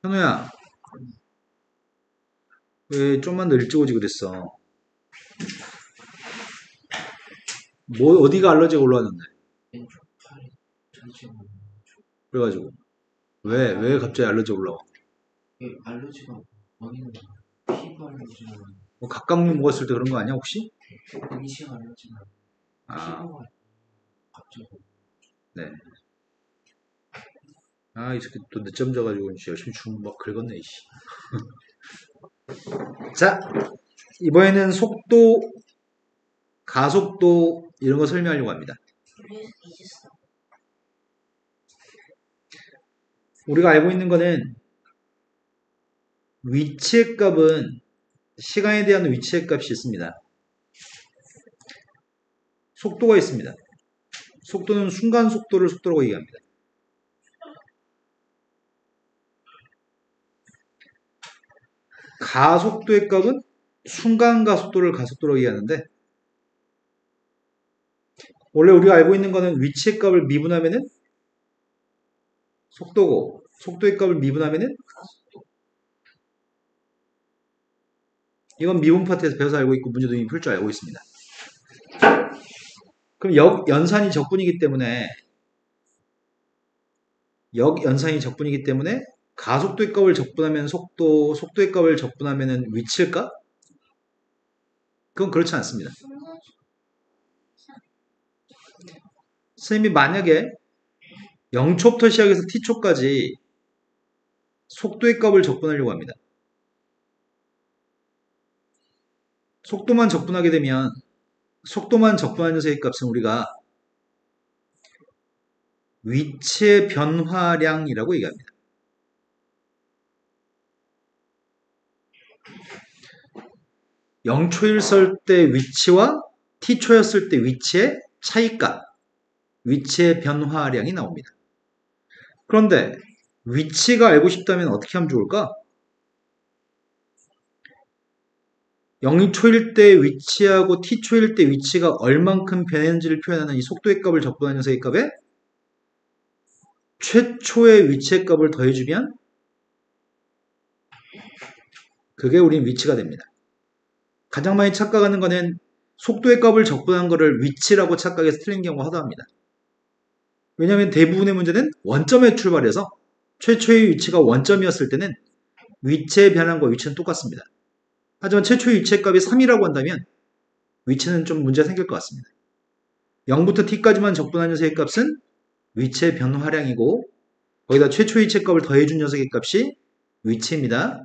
현우야, 왜 좀만 더 일찍 오지 그랬어? 뭐 어디가 알러지가 올라왔는데? 그래가지고 왜 갑자기 알러지가 올라와? 알러지가 원인은 피부 알러지나 뭐 각각류 먹었을 때 그런 거 아니야 혹시? 음식 알러지나 피부가 갑자기. 네. 아, 이 새끼 또 늦잠 자가지고 열심히 주문 막 긁었네, 이씨. 자, 이번에는 속도, 가속도, 이런 거 설명하려고 합니다. 우리가 알고 있는 거는 위치의 값은 시간에 대한 위치의 값이 있습니다. 속도가 있습니다. 속도는 순간 속도를 속도라고 얘기합니다. 가속도의 값은 순간 가속도를 가속도라고 얘기하는데 원래 우리가 알고 있는 거는 위치의 값을 미분하면은 속도고, 속도의 값을 미분하면은 이건 미분 파트에서 배워서 알고 있고 문제도 이미 풀 줄 알고 있습니다. 그럼 역연산이 적분이기 때문에 가속도의 값을 적분하면 속도, 속도의 값을 적분하면 위치일까? 그건 그렇지 않습니다. 선생님이 만약에 0초부터 시작해서 t초까지 속도의 값을 적분하려고 합니다. 속도만 적분하게 되면 속도만 적분하는 녀석의 값은 우리가 위치의 변화량이라고 얘기합니다. (0초였을 때) 위치와 t초였을 때 위치의 차이값, 위치의 변화량이 나옵니다. 그런데 위치가 알고 싶다면 어떻게 하면 좋을까? 0초일 때 위치하고 t초일 때 위치가 얼만큼 변했는지를 표현하는 이 속도의 값을 적분하는 녀석의 값에 최초의 위치의 값을 더해주면 그게 우린 위치가 됩니다. 가장 많이 착각하는 거는 속도의 값을 적분한 거를 위치라고 착각해서 틀린 경우가 하다합니다. 왜냐하면 대부분의 문제는 원점에 출발해서 최초의 위치가 원점이었을 때는 위치의 변환과 위치는 똑같습니다. 하지만 최초의 위치의 값이 3이라고 한다면 위치는 좀 문제가 생길 것 같습니다. 0부터 t까지만 적분한 녀석의 값은 위치의 변화량이고 거기다 최초의 위치의 값을 더해준 녀석의 값이 위치입니다.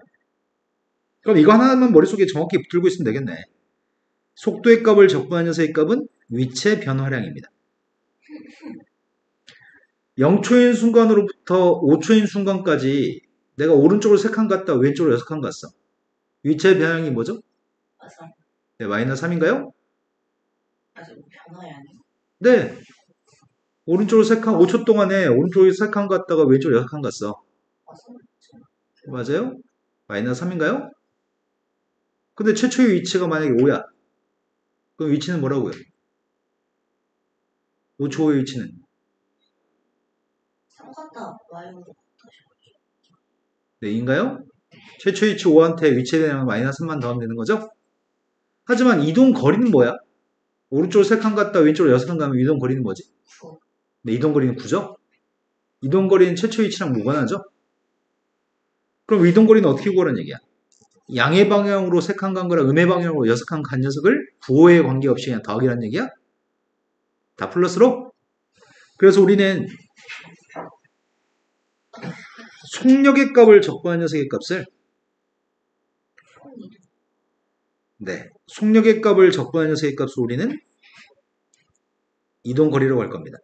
그럼 이거 하나만 머릿속에 정확히 붙들고 있으면 되겠네. 속도의 값을 적분한 녀석의 값은 위치의 변화량입니다. 0초인 순간으로부터 5초인 순간까지 내가 오른쪽으로 3칸 갔다 왼쪽으로 6칸 갔어. 위치의 변화량이 뭐죠? 네, 마이너스 3인가요? 변화량이? 네. 오른쪽으로 3칸, 5초 동안에 오른쪽으로 3칸 갔다가 왼쪽으로 6칸 갔어. 맞아요? 마이너스 3인가요? 근데 최초의 위치가 만약에 5야. 그럼 위치는 뭐라고요? 5초 후의 위치는? 3 갔다 Y로 네, 인가요? 최초의 위치 5한테 위치에 대한 마이너스 3만 더하면 되는 거죠? 하지만 이동 거리는 뭐야? 오른쪽으로 3칸 갔다 왼쪽으로 6칸 가면 이동 거리는 뭐지? 9. 네, 이동 거리는 9죠? 이동 거리는 최초의 위치랑 무관하죠? 그럼 이동 거리는 어떻게 구하라는 얘기야? 양의 방향으로 3칸 간 거랑 음의 방향으로 6칸 간 녀석을 부호에 관계없이 그냥 더하기라는 얘기야? 다 플러스로? 그래서 우리는 속력의 값을 적분한 녀석의 값을 속력의 값을 적분한 녀석의 값을 우리는 이동거리라고 할 겁니다.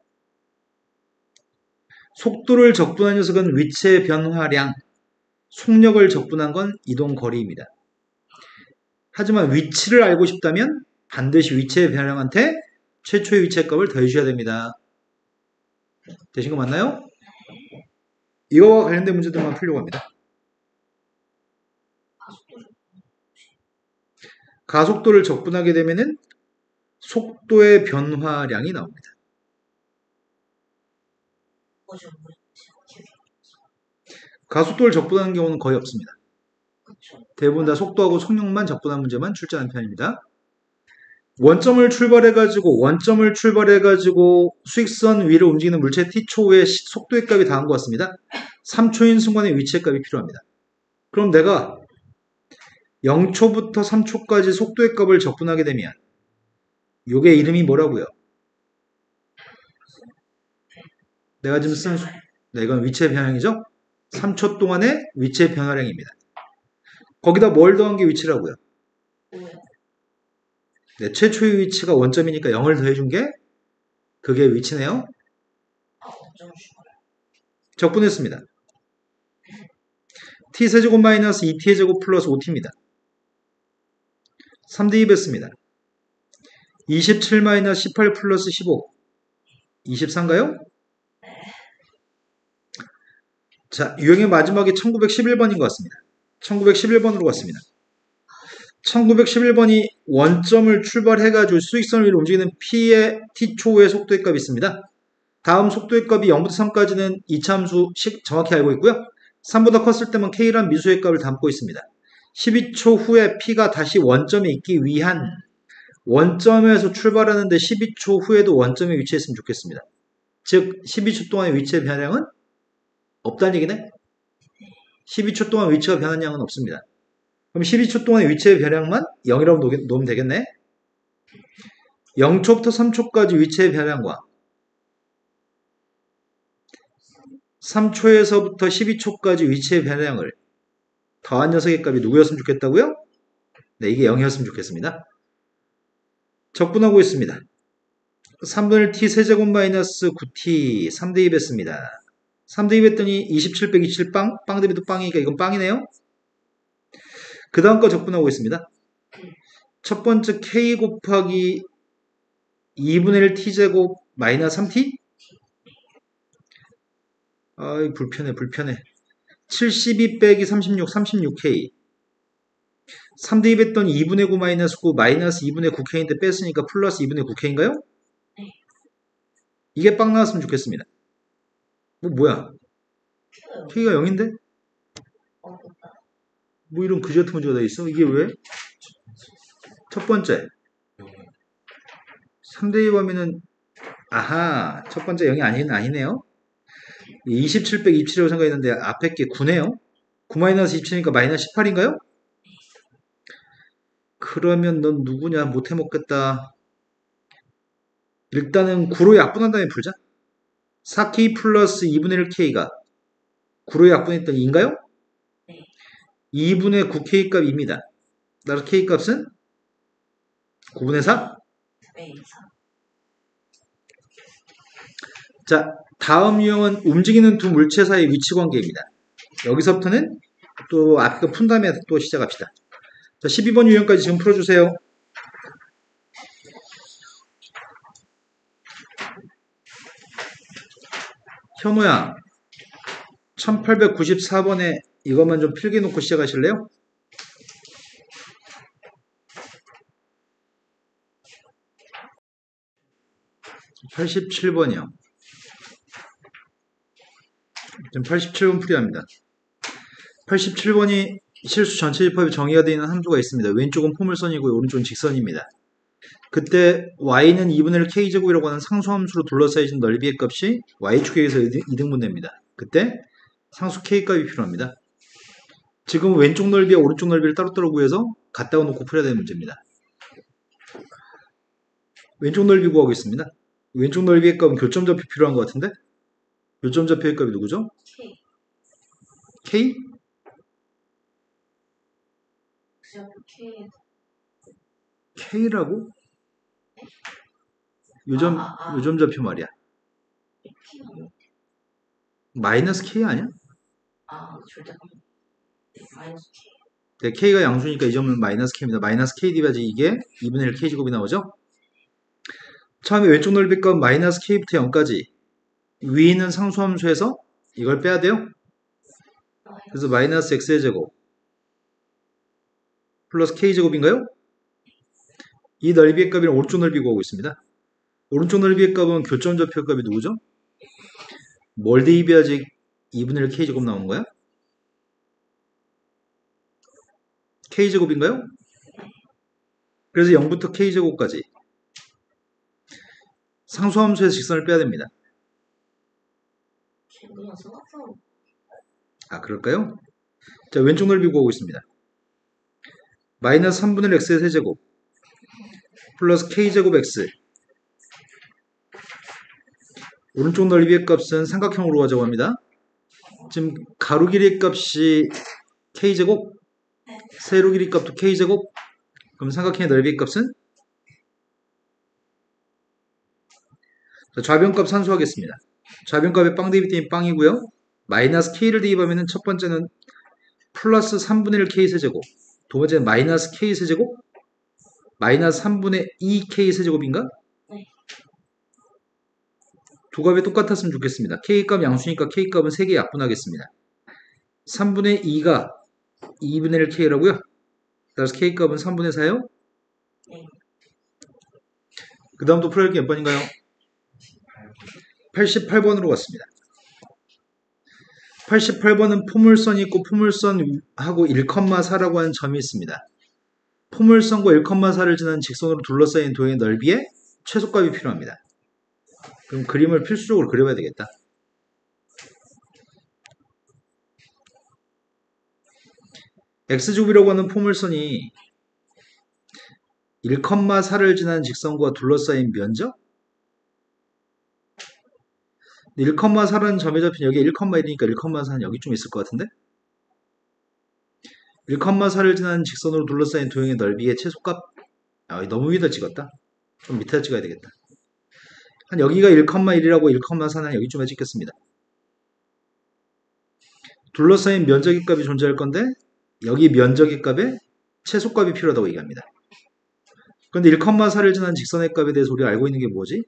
속도를 적분한 녀석은 위치의 변화량, 속력을 적분한 건 이동거리입니다. 하지만 위치를 알고 싶다면 반드시 위치의 변화량한테 최초의 위치의 값을 더해주셔야 됩니다. 되신 거 맞나요? 이거와 관련된 문제들만 풀려고 합니다. 가속도를 적분하게 되면은 속도의 변화량이 나옵니다. 가속도를 적분하는 경우는 거의 없습니다. 대부분 다 속도하고 속력만 적분한 문제만 출제하는 편입니다. 원점을 출발해가지고 수익선 위를 움직이는 물체 t초의 속도의 값이 다한 것 같습니다. 3초인 순간에 위치의 값이 필요합니다. 그럼 내가 0초부터 3초까지 속도의 값을 적분하게 되면 요게 이름이 뭐라고요? 내가 지금 쓴 이건 위치의 변화량이죠? 3초 동안의 위치의 변화량입니다. 거기다 뭘 더한 게 위치라고요? 네, 최초의 위치가 원점이니까 0을 더해준 게 그게 위치네요. 적분했습니다. t세제곱 마이너스 2t의 제곱 플러스 5t입니다. 3대2 뺐습니다. 27 마이너스 18 플러스 15 24인가요? 자, 유형의 마지막이 1911번인 것 같습니다. 1911번으로 갔습니다. 1911번이 원점을 출발해가지고 수직선을 위로 움직이는 P의 T초의 속도의 값이 있습니다. 다음 속도의 값이 0부터 3까지는 이차함수 정확히 알고 있고요. 3보다 컸을 때만 K란 미수의 값을 담고 있습니다. 12초 후에 P가 다시 원점에 있기 위한 원점에서 출발하는데 12초 후에도 원점에 위치했으면 좋겠습니다. 즉 12초 동안의 위치의 변량은 없다는 얘기네. 12초 동안 위치가 변한 양은 없습니다. 그럼 12초 동안의 위치의 변량만 0이라고 놓으면 되겠네. 0초부터 3초까지 위치의 변량과 3초에서부터 12초까지 위치의 변량을 더한 녀석의 값이 누구였으면 좋겠다고요? 네, 이게 0이었으면 좋겠습니다. 적분하고 있습니다. 3분의 t 세제곱 마이너스 9t 3대 2 했습니다. 3대 2 했더니 27 빼기 27 빵 대비도 빵이니까 이건 빵이네요. 그 다음 거 적분하고 있습니다. 첫 번째 k 곱하기 2분의 1 t제곱 마이너스 3t? 아이 불편해. 72 빼기 36 36k 3대 2 했더니 2분의 9 마이너스 9 마이너스 2분의 9k인데 뺐으니까 플러스 2분의 9k인가요? 네. 이게 빵 나왔으면 좋겠습니다. 뭐야? k가 0인데? 뭐 이런 그지 같은 문제가 다 있어? 이게 왜? 첫 번째 3대 2 범위는 아하 첫 번째 0이 아니네요. 27 빼기 27이라고 생각했는데 앞에 게 9네요. 9 마이너스 27이니까 마이너스 18인가요? 그러면 넌 누구냐? 못 해먹겠다. 일단은 9로 약분한 다음에 풀자. 4k 플러스 2분의 1k가 9로 약분했더니 2인가요? 네. 2분의 9k 값입니다. 따라서 k 값은 9분의 4? 네, 4. 자, 다음 유형은 움직이는 두 물체 사이의 위치 관계입니다. 여기서부터는 또 앞에 거 푼 다음에 또 시작합시다. 자, 12번 유형까지 지금 풀어주세요. 현우야, 1894번에 이것만 좀 필기해놓고 시작하실래요? (87번이요) 지금 87번 풀이합니다. 87번이 실수 전체 집합이 정의가 되어 있는 함수가 있습니다. 왼쪽은 포물선이고 오른쪽은 직선입니다. 그때 y는 2분의 1 k제곱이라고 하는 상수함수로 둘러싸여진 넓이의 값이 y축에서 이등분됩니다. 그때 상수 k값이 필요합니다. 지금 왼쪽 넓이와 오른쪽 넓이를 따로따로 구해서 갖다가 놓고 풀어야 되는 문제입니다. 왼쪽 넓이 구하고 있습니다. 왼쪽 넓이의 값은 교점좌표 필요한 것 같은데? 교점좌표의 값이 누구죠? K. K? K. K라고? 요점좌표 말이야. K가 뭐? 마이너스 K 아니야? 절대값. 마이너스 K. 네, K가 양수니까 이 점은 마이너스 K입니다. 마이너스 K 디바지 이게 2분의 1 K제곱이 나오죠? 처음에 왼쪽 넓이 값 마이너스 K부터 0까지 위에 있는 상수함수에서 이걸 빼야 돼요. 그래서 마이너스 X의 제곱 플러스 K제곱인가요? 이 넓이의 값이랑 오른쪽 넓이 구하고 있습니다. 오른쪽 넓이의 값은 교점좌표 값이 누구죠? 뭘 대입해야지 2분의 1 K제곱 나오는 거야? K제곱인가요? 그래서 0부터 K제곱까지 상수함수에서 직선을 빼야 됩니다. 그럴까요? 자, 왼쪽 넓이 구하고 있습니다. 마이너스 3분의 1 X의 세제곱 플러스 K제곱 X 오른쪽 넓이의 값은 삼각형으로 가자고 합니다. 지금 가로 길이의 값이 K제곱 세로 길이 값도 K제곱 그럼 삼각형의 넓이의 값은 자, 좌변값 산수하겠습니다. 좌변값에 빵 대입되면 빵이고요. 마이너스 K를 대입하면 첫 번째는 플러스 3분의 1 K 세제곱 두 번째는 마이너스 K 세제곱 마이너스 3분의 2 K 세제곱인가? 네. 두 값이 똑같았으면 좋겠습니다. K값 양수니까 K값은 3개 약분하겠습니다. 3분의 2가 2분의 1 K라고요? 따라서 K값은 3분의 4요? 네. 그 다음 또 풀어야 할 게 몇 번인가요? 88번으로 갔습니다. 88번은 포물선이 있고 포물선하고 1,4라고 하는 점이 있습니다. 포물선과 1,4를 지나는 직선으로 둘러싸인 도형의 넓이에 최소값이 필요합니다. 그럼 그림을 필수적으로 그려봐야 되겠다. X제곱이라고 하는 포물선이 1,4를 지나는 직선과 둘러싸인 면적? 1,4라는 점에 잡힌 여기 1,1이니까 1,4는 여기쯤 있을 것 같은데? 1,4를 지나는 직선으로 둘러싸인 도형의 넓이의 최소값? 너무 위에다 찍었다. 좀 밑에다 찍어야 되겠다. 한 여기가 1,1이라고 1,4는 여기쯤에 찍겠습니다. 둘러싸인 면적의 값이 존재할 건데 여기 면적의 값에 최소값이 필요하다고 얘기합니다. 그런데 1,4를 지나는 직선의 값에 대해서 우리가 알고 있는 게 뭐지?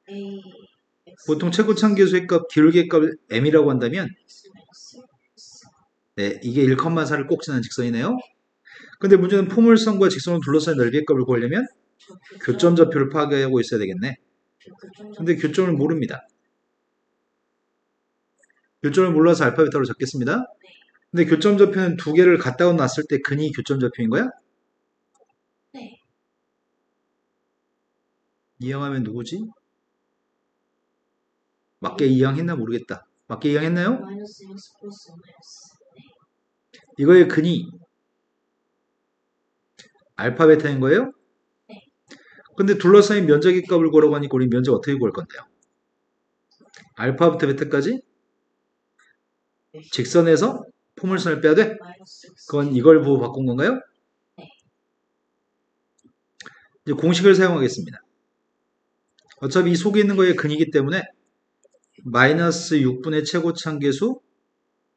A 보통 최고참계수의 값, 기울기의 값을 m이라고 한다면 네, 이게 1,4를 꼭 지나는 직선이네요. 근데 문제는 포물선과 직선을 둘러싸인 넓이의 값을 구하려면 교점 좌표를 파악하고 있어야 되겠네. 근데 교점을 모릅니다. 교점을 몰라서 알파, 베타로 적겠습니다. 근데 교점 좌표는 두 개를 갖다 놨을 때 근이 교점 좌표인 거야? 네. 이항하면 누구지? 맞게 이항했나 모르겠다. 맞게 이항했나요? 마이너스 x 플러스 마이너스. 이거의 근이 알파, 베타인 거예요? 네. 근데 둘러싸인 면적의 값을 구하라고 하니까 우리 면적 어떻게 구할 건데요? 알파부터 베타까지 직선에서 포물선을 빼야 돼? 마이너스 x. 그건 이걸 보고 바꾼 건가요? 네. 이제 공식을 사용하겠습니다. 어차피 이 속에 있는 거의 근이기 때문에 마이너스 6분의 최고차함계수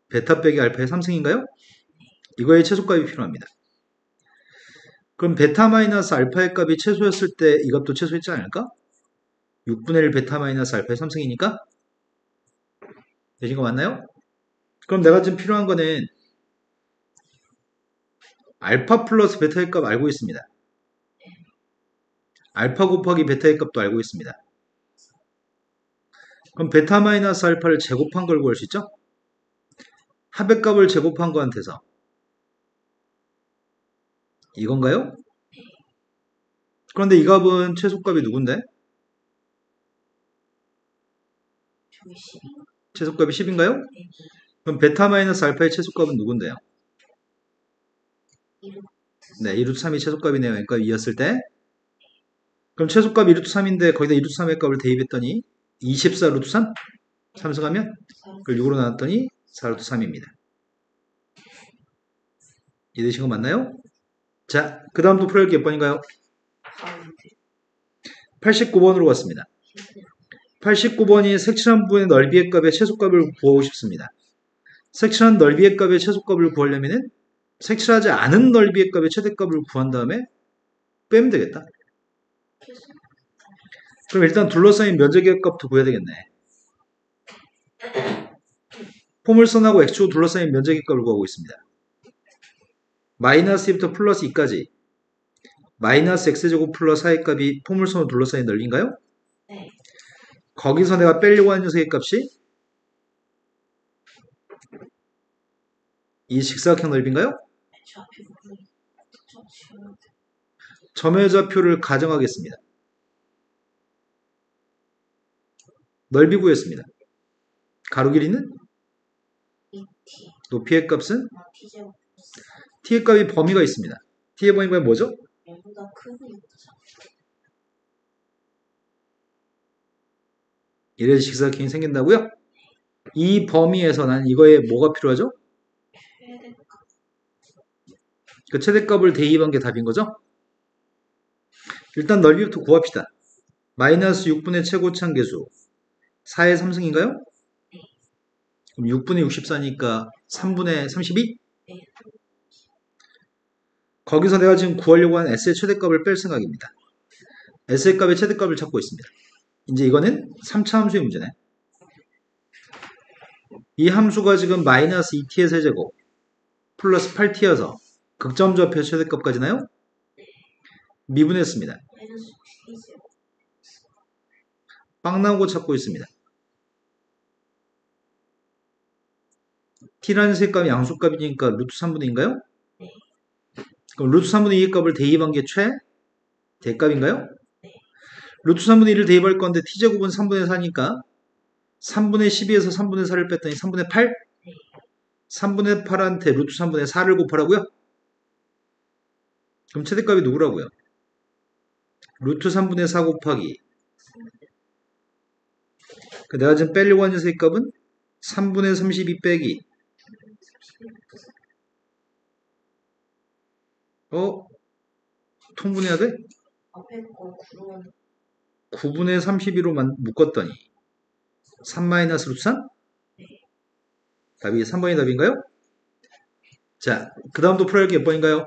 베타 빼기 알파의 3승인가요? 이거의 최소값이 필요합니다. 그럼 베타 마이너스 알파의 값이 최소였을 때 이 값도 최소였지 않을까? 6분의 1 베타 마이너스 알파의 3승이니까? 되신 거 맞나요? 그럼 내가 지금 필요한 거는 알파 플러스 베타의 값 알고 있습니다. 알파 곱하기 베타의 값도 알고 있습니다. 그럼 베타 마이너스 알파를 제곱한 걸 구할 수 있죠? 합의 값을 제곱한 거한테서 이건가요? 그런데 이 값은 최소값이 누군데? 저기 10. 최소값이 10인가요? 그럼 베타 마이너스 알파의 최소값은 누군데요? 네, 2루트 3이 최소값이네요. 그러니까 2였을 때. 그럼 최소값 2루트 3인데 거기다 2루트 3의 값을 대입했더니 24루트 3? 참석하면 그걸 6으로 나눴더니 4루트 3입니다. 이해되신 거 맞나요? 자, 그 다음 또 풀어야 할 게 몇 번인가요? 89번으로 갔습니다. 89번이 색칠한 부분의 넓이의 값의 최소값을 구하고 싶습니다. 색칠한 넓이의 값의 최소값을 구하려면 색칠하지 않은 넓이의 값의 최대값을 구한 다음에 빼면 되겠다. 그럼 일단 둘러싸인 면적의 값도 구해야 되겠네. 포물선하고 X축 둘러싸인 면적의 값을 구하고 있습니다. 마이너스 2부터 플러스 2까지 마이너스 X제곱 플러스 4의 값이 포물선으로 둘러싸인 넓이인가요? 네. 거기서 내가 빼려고 하는 녀석의 값이 이 직사각형 넓이인가요? 점의 좌표를 가정하겠습니다. 넓이 구했습니다. 가로 길이는? 높이의 값은? t의 값이 범위가 있습니다. t의 범위가 뭐죠? 얘보다 크고 이래서 직사각형이 생긴다고요? 이 범위에서 난 이거에 뭐가 필요하죠? 그 최대값을 대입한 게 답인 거죠? 일단 넓이부터 구합시다. 마이너스 6분의 최고차함계수 4의 3승인가요? 그럼 6분의 64니까 3분의 32? 거기서 내가 지금 구하려고 하는 s의 최대값을 뺄 생각입니다. s의 값의 최대값을 찾고 있습니다. 이제 이거는 3차 함수의 문제네. 이 함수가 지금 마이너스 2t의 세제곱 플러스 8t여서 극점좌표 최대값까지나요? 미분했습니다. 마이너스 T제곱. 빵 나온 거 찾고 있습니다. t라는 색값이 양수값이니까 루트 3분의 2인가요? 네. 그럼 루트 3분의 2의 값을 대입한 게 대값인가요? 네. 루트 3분의 1을 대입할 건데 t제곱은 3분의 4니까 3분의 12에서 3분의 4를 뺐더니 3분의 8? 네. 3분의 8한테 루트 3분의 4를 곱하라고요? 그럼 최대값이 누구라고요? 루트 3분의 4 곱하기 내가 지금 빼려고 하는 셋값은 3분의 32 빼기 통분해야 돼? 앞에 거 9로 9분의 32로 묶었더니 3 마이너스 루트 3? 답이 3번이 답인가요? 자, 그 다음도 풀어야 할 게 몇 번인가요?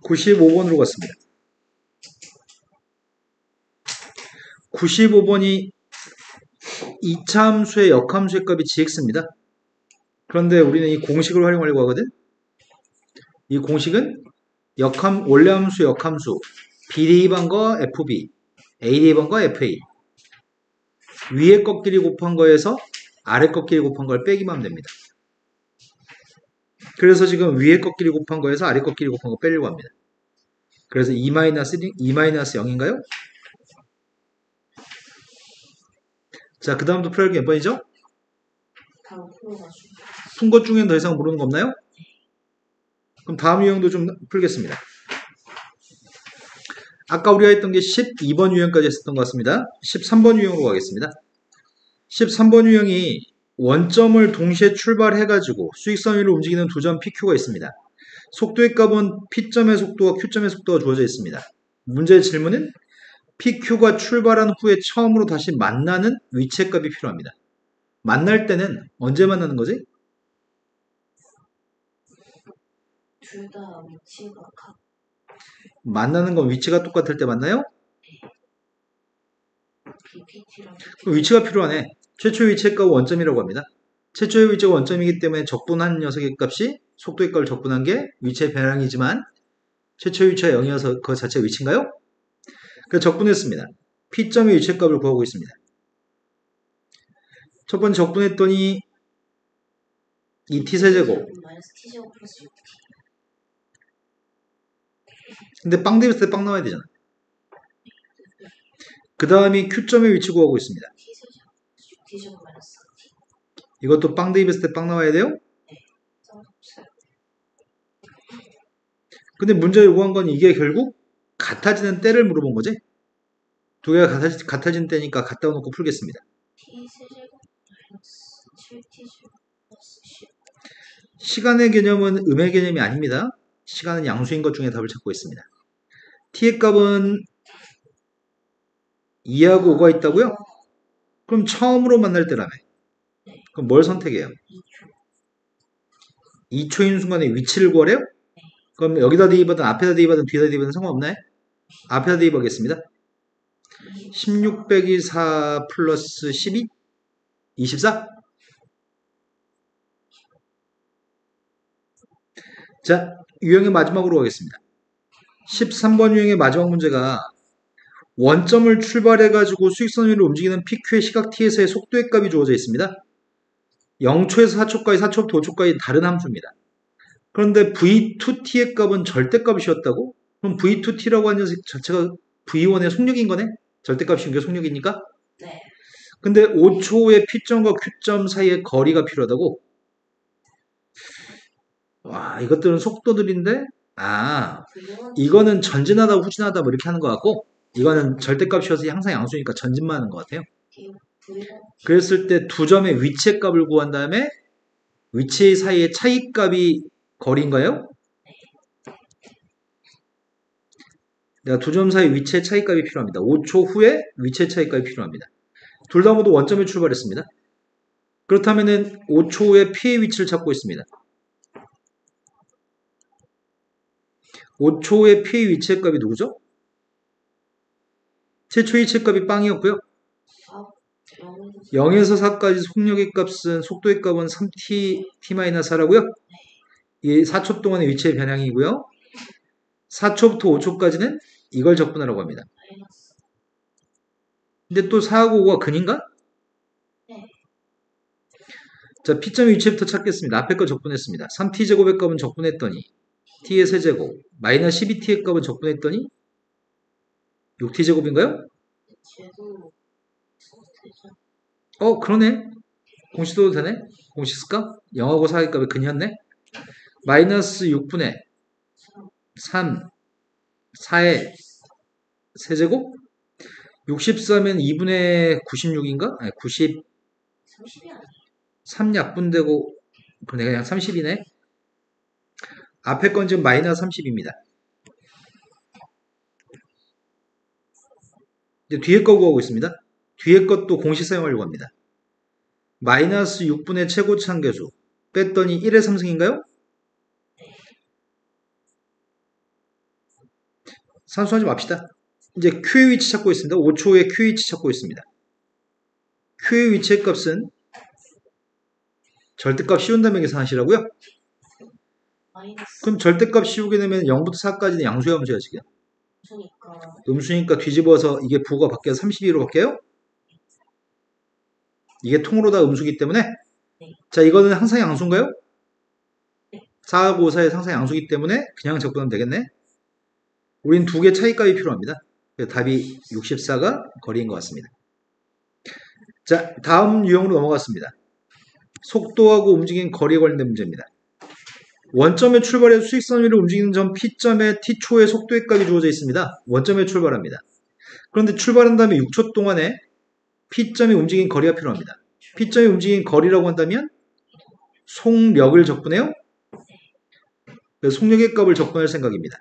95번으로 갔습니다. 95번이 2차 함수의 역함수의 값이 gx입니다. 그런데 우리는 이 공식을 활용하려고 하거든. 이 공식은 원래함수 역함수 b 대입한 거 fb, a 대입한 거 fa 위에 꺾기를 곱한 거에서 아래 꺾기를 곱한 걸 빼기만 하면 됩니다. 그래서 지금 위에 꺾기를 곱한 거에서 아래 꺾기를 곱한 거 빼려고 합니다. 그래서 2-0인가요? 자, 그 다음도 풀어야 할 게 몇 번이죠? 바로 풀어가지고. 푼 것 중엔 더 이상 모르는 거 없나요? 그럼 다음 유형도 좀 풀겠습니다. 아까 우리가 했던 게 12번 유형까지 했었던 것 같습니다. 13번 유형으로 가겠습니다. 13번 유형이 원점을 동시에 출발해가지고 수익선 위로 움직이는 두 점 PQ가 있습니다. 속도의 값은 P점의 속도와 Q점의 속도가 주어져 있습니다. 문제의 질문은 PQ가 출발한 후에 처음으로 다시 만나는 위치의 값이 필요합니다. 만날 때는 언제 만나는 거지? 둘 다 위치가 만나는 건 위치가 똑같을 때 만나요? BPT랑 위치가 필요하네. 최초의 위치의 값은 원점이라고 합니다. 최초의 위치가 원점이기 때문에 적분한 녀석의 값이 속도의 값을 적분한 게 위치의 변량이지만 최초의 위치가 0이어서 그 자체가 위치인가요? 그래서 적분했습니다. P점의 위치의 값을 구하고 있습니다. 첫 번째 적분했더니 이 t세제곱. 마이너스 T제곱 플러스 6T. 근데 빵 대입했을 때 빵 나와야 되잖아. 그 다음이 Q점의 위치 구하고 있습니다. T제곱 6T제곱 마이너스 4T. 이것도 빵 대입했을 때 빵 나와야 돼요? 상관없어요. 근데 문제 요구한 건 이게 결국 같아지는 때를 물어본 거지? 두 개가 같아지는 때니까 갖다 놓고 풀겠습니다. T세제곱 마이너스 7T제곱 플러스 10. 시간의 개념은 음의 개념이 아닙니다. 시간은 양수인 것 중에 답을 찾고 있습니다. t의 값은 2하고 5가 있다고요? 그럼 처음으로 만날 때라며. 그럼 뭘 선택해요? 2초. 2초인 순간에 위치를 구하래요? 그럼 여기다 대입하든 앞에다 대입하든 뒤에다 대입하든 상관없나요? 앞에다 대입하겠습니다. 16 빼기 4 플러스 12? 24? 자, 유형의 마지막으로 가겠습니다. 13번 유형의 마지막 문제가 원점을 출발해가지고 수익선 위로 움직이는 PQ의 시각 t에서의 속도의 값이 주어져 있습니다. 0초에서 4초까지, 4초부터 5초까지 다른 함수입니다. 그런데 V2t의 값은 절대값이었다고? 그럼 V2t라고 하는 녀석 자체가 V1의 속력인 거네? 절대값이 게 속력이니까? 네. 근데 5초 후에 P점과 Q점 사이의 거리가 필요하다고? 와, 이것들은 속도들인데, 이거는 전진하다 후진하다 뭐 이렇게 하는 것 같고, 이거는 절대값이어서 항상 양수니까 전진만 하는 것 같아요. 그랬을 때 두 점의 위치의 값을 구한 다음에 위치 사이의 차이값이 거리인가요? 내가 두 점 사이 위치의 차이값이 필요합니다. 5초 후에 위치의 차이값이 필요합니다. 둘 다 모두 원점에 출발했습니다. 그렇다면 5초 후에 P의 위치를 찾고 있습니다. 5초 후에 P의 위치의 값이 누구죠? 최초의 위치의 값이 빵이었고요. 0에서 4까지 속력의 값은 속도의 값은 3t-4라고요? 이 4초 동안의 위치의 변량이고요. 4초부터 5초까지는 이걸 적분하라고 합니다. 마이너스. 근데 또 4하고 5가 근인가? 네. 자, P점의 위치부터 찾겠습니다. 앞에 거 적분했습니다. 3t제곱의 값은 적분했더니 t의 세제곱 마이너스 12t의 값은 적분했더니 6t제곱인가요? 쟤도 되죠. 그러네. 공식 써도 되네. 공식 쓸까? 0하고 4의 값이 근이었네. 마이너스 6분의 3 4의 세제곱 64면 2분의 96인가? 아니 90 30이 아니에요. 3약분되고 그럼 내가 그냥 30이네. 앞에 건 지금 마이너스 30입니다. 이제 뒤에 거 구하고 있습니다. 뒤에 것도 공식 사용하려고 합니다. 마이너스 6분의 최고차함계수 뺐더니 1의 3승인가요? 산수하지 맙시다. 이제 Q의 위치 찾고 있습니다. 5초에 Q의 위치 찾고 있습니다. Q의 위치의 값은 절대값 씌운다면 계산하시라고요? 마이너스. 그럼 절대값 씌우게 되면 0부터 4까지는 양수야 함수야 지금? 음수니까 음수니까 뒤집어서 이게 부호가 바뀌어서 32로 바뀌어요? 이게 통으로 다 음수기 때문에 네. 자 이거는 항상 양수인가요? 네. 4하고 5 사이에 항상 양수기 때문에 그냥 적분하면 되겠네. 우린 두 개 차이값이 필요합니다. 그래서 답이 64가 거리인 것 같습니다. 자 다음 유형으로 넘어갔습니다. 속도하고 움직이는 거리에 관련된 문제입니다. 원점에 출발해서 수직선 위를 움직이는 점 P점에 T초의 속도의 값이 주어져 있습니다. 원점에 출발합니다. 그런데 출발한 다음에 6초 동안에 P점이 움직인 거리가 필요합니다. P점이 움직인 거리라고 한다면 속력을 적분해요. 그래서 속력의 값을 적분할 생각입니다.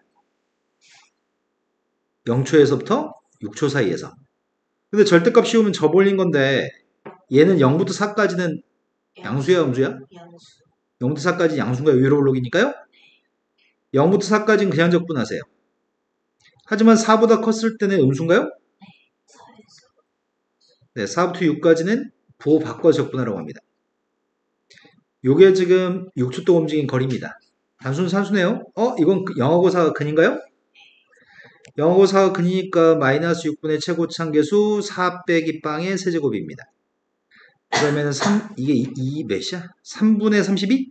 0초에서부터 6초 사이에서. 근데 절대값 씌우면 접올린 건데 얘는 0부터 4까지는 양수야 음수야? 양수. 0부터 4까지 양수인가 유로 블록이니까요. 0부터 4까지는 그냥 적분하세요. 하지만 4보다 컸을 때는 음수인가요? 4에서. 네, 4부터 6까지는 부호 바꿔 적분하라고 합니다. 요게 지금 6초 동안 움직인 거리입니다. 단순 산수네요. 이건 0하고 4가 근인가요? 0하고 4가 근이니까 마이너스 6분의 최고차함계수 4 빼기 빵의 세제곱입니다. 그러면 3, 이게 2 몇이야? 3분의 32?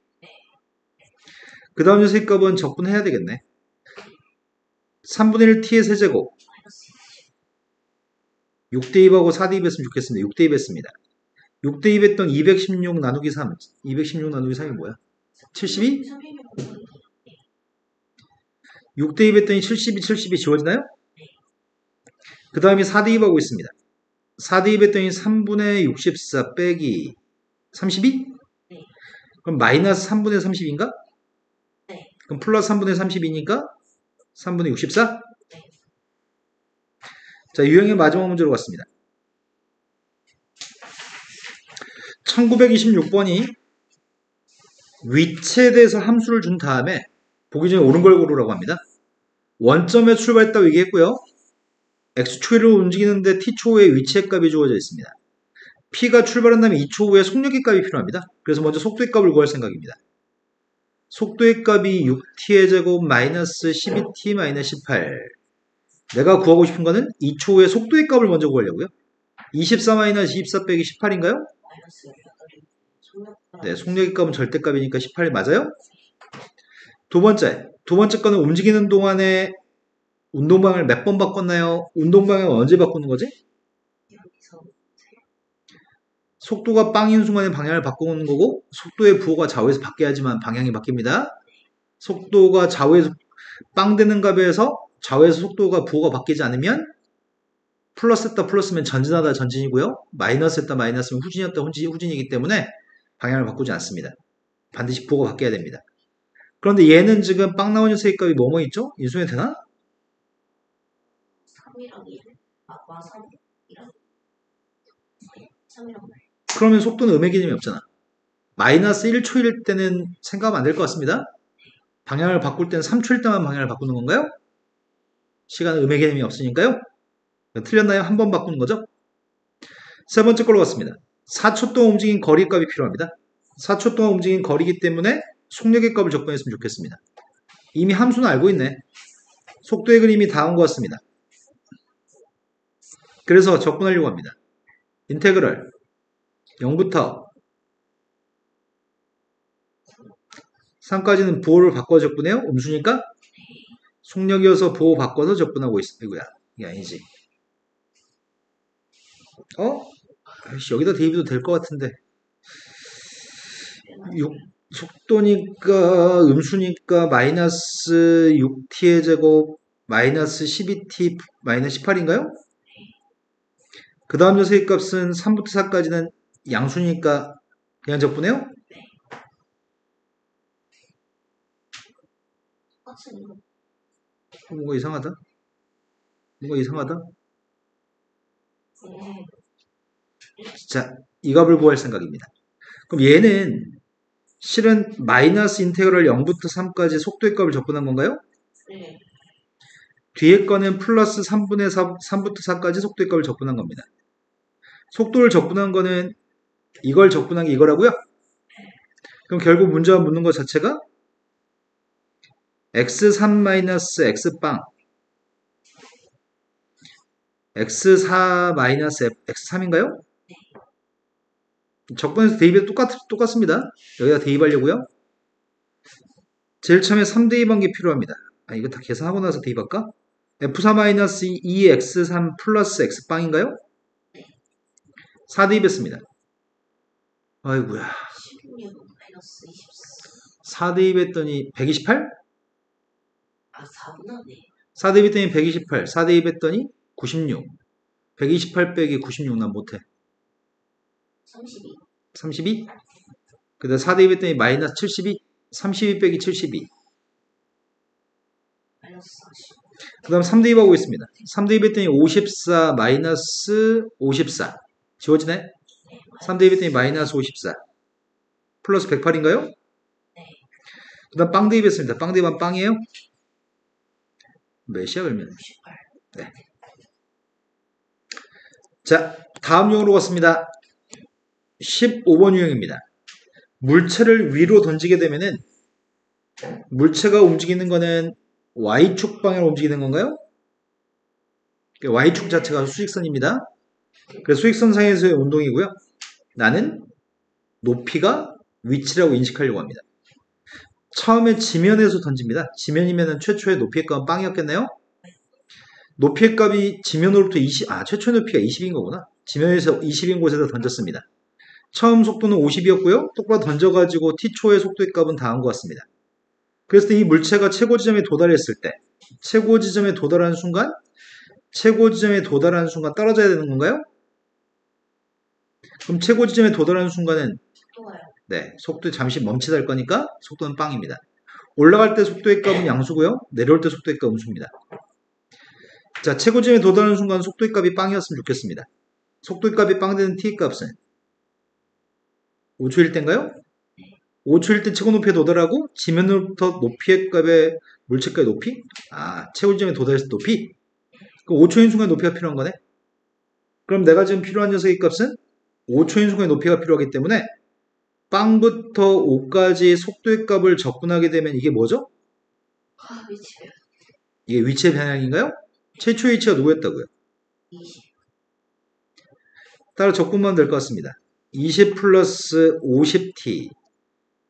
그 다음 녀석의 값은 적분해야 되겠네. 3분의 1 t의 세제곱 마이너스 6대2하고 4대2 했으면 좋겠습니다. 6대2 했습니다. 6대2 했던 216 나누기 3 216 나누기 3이 뭐야? 72? 6대2 했더니 72 지워지나요? 그 다음에 4대2 하고 있습니다. 4대2 했더니 3분의 64 빼기 32? 네. 그럼 마이너스 3분의 30인가? 네. 그럼 플러스 3분의 32니까 3분의 64? 네. 자, 유형의 마지막 문제로 갔습니다. 1926번이 위치에 대해서 함수를 준 다음에 보기 중에 옳은 걸 고르라고 합니다. 원점에 출발했다고 얘기했고요. x초를 움직이는데 t초의 위치의 값이 주어져 있습니다. p가 출발한 다음에 2초 후에 속력의 값이 필요합니다. 그래서 먼저 속도의 값을 구할 생각입니다. 속도의 값이 6t의 제곱 마이너스 12t 마이너스 18. 내가 구하고 싶은 거는 2초 후에 속도의 값을 먼저 구하려고요. 24 마이너스 24 빼기 18인가요? 마이너스 18이. 네, 속력의 값은 절대값이니까 18이 맞아요? 두 번째 거는 움직이는 동안에 운동방향을 몇 번 바꿨나요? 운동방향을 언제 바꾸는 거지? 여기서 속도가 빵인 순간에 방향을 바꾸는 거고 속도의 부호가 좌우에서 바뀌어야지만 방향이 바뀝니다. 속도가 좌우에서 빵 되는 값에서 좌우에서 속도가 부호가 바뀌지 않으면 플러스했다 플러스면 전진하다 전진이고요. 마이너스했다 마이너스면 후진이었다 후진이기 때문에 방향을 바꾸지 않습니다. 반드시 부호가 바뀌어야 됩니다. 그런데 얘는 지금 빵 나온 녀석의 값이 뭐뭐 있죠? 인수해 되나? 3이랑 1. 와 3이랑 3이랑 1. 그러면 속도는 음의 개념이 없잖아. 마이너스 1초일 때는 생각하면 안 될 것 같습니다. 방향을 바꿀 때는 3초일 때만 방향을 바꾸는 건가요? 시간은 음의 개념이 없으니까요. 틀렸나요? 한 번 바꾸는 거죠? 세 번째 걸로 갔습니다. 4초 동안 움직인 거리 값이 필요합니다. 4초 동안 움직인 거리이기 때문에 속력의 값을 적분했으면 좋겠습니다. 이미 함수는 알고 있네. 속도의 그림이 다 온 것 같습니다. 그래서 적분하려고 합니다. 인테그럴 0부터 3까지는 부호를 바꿔 적분해요? 음수니까 속력이어서 부호 바꿔서 적분하고 있어. 이거야. 이게 아니지. 아이씨, 여기다 대입해도 될 것 같은데. 속도니까 음수니까 마이너스 6t의 제곱 마이너스 12t 마이너스 18인가요? 그 다음 녀석의 값은 3부터 4까지는 양수니까 그냥 적분해요? 뭔가 이상하다. 뭔가 이상하다. 자, 이 값을 구할 생각입니다. 그럼 얘는 실은 마이너스 인테그럴 0부터 3까지 속도의 값을 적분한 건가요? 네. 뒤에 거는 플러스 3분의 3부터 4까지 속도의 값을 적분한 겁니다. 속도를 적분한 거는 이걸 적분한 게 이거라고요? 그럼 결국 문제가 묻는 것 자체가 x3-x빵 x4-x3인가요? 적분해서 대입해도 똑같습니다. 여기다 대입하려고요. 제일 처음에 3대입한 게 필요합니다. 이거 다 계산하고 나서 대입할까? f4-2x3 플러스 x빵인가요? 4대입했습니다. 아이고야. 4대입했더니 128? 4구나, 네. 4대입했더니 128, 4대입했더니 96. 128 빼기 96 난 못해. 32. 32? 그 다음 4대입했더니 마이너스 72. 32 빼기 72. 마이너스 40. 그 다음 3대입하고 있습니다. 3대입했더니 54 마이너스 54. 지워지네? 네. 3대입했더니 마이너스 54. 플러스 108인가요? 네. 그 다음 빵 대입했습니다. 빵 대입한 빵이에요? 몇이야 그러면? 68. 네. 자, 다음 유형으로 갔습니다. 15번 유형입니다. 물체를 위로 던지게 되면은 물체가 움직이는 거는 Y축 방향으로 움직이는 건가요? Y축 자체가 수직선입니다. 그래서 수직선상에서의 운동이고요. 나는 높이가 위치라고 인식하려고 합니다. 처음에 지면에서 던집니다. 지면이면 최초의 높이의 값은 빵이었겠네요? 높이의 값이 지면으로부터 20, 최초의 높이가 20인 거구나. 지면에서 20인 곳에서 던졌습니다. 처음 속도는 50이었고요. 똑바로 던져가지고 t초의 속도의 값은 다 한 것 같습니다. 그래서 이 물체가 최고 지점에 도달했을 때, 최고 지점에 도달하는 순간 떨어져야 되는 건가요? 그럼 최고 지점에 도달하는 순간은 속도가요. 네, 속도 잠시 멈칫 할 거니까 속도는 빵입니다. 올라갈 때 속도의 값은 양수고요. 내려올 때 속도의 값은 음수입니다. 자, 최고 지점에 도달하는 순간 속도의 값이 빵이었으면 좋겠습니다. 속도의 값이 빵 되는 t의 값은 5초일 때인가요? 5초일 때 최고 높이에 도달하고 지면으로부터 높이의 값의 물체값의 높이? 최고 지점에 도달했을 때 높이? 그럼 5초인 순간 높이가 필요한 거네? 그럼 내가 지금 필요한 녀석의 값은 5초인 순간의 높이가 필요하기 때문에 빵부터 5까지 속도의 값을 적분하게 되면 이게 뭐죠? 위치별. 이게 위치의 변형인가요? 최초의 위치가 누구였다고요? 20. 따라 적분만 될 것 같습니다. 20 플러스 50t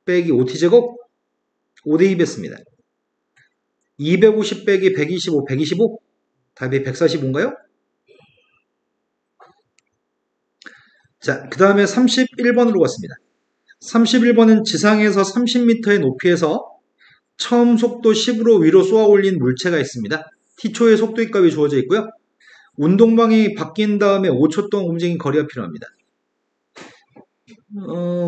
빼기 5t제곱 5대입했습니다. 250 빼기 125, 125? 답이 145인가요? 자, 그 다음에 31번으로 갔습니다. 31번은 지상에서 30m의 높이에서 처음 속도 10으로 위로 쏘아 올린 물체가 있습니다. t초의 속도의 값이 주어져 있고요. 운동 방향이 바뀐 다음에 5초 동안 움직인 거리가 필요합니다.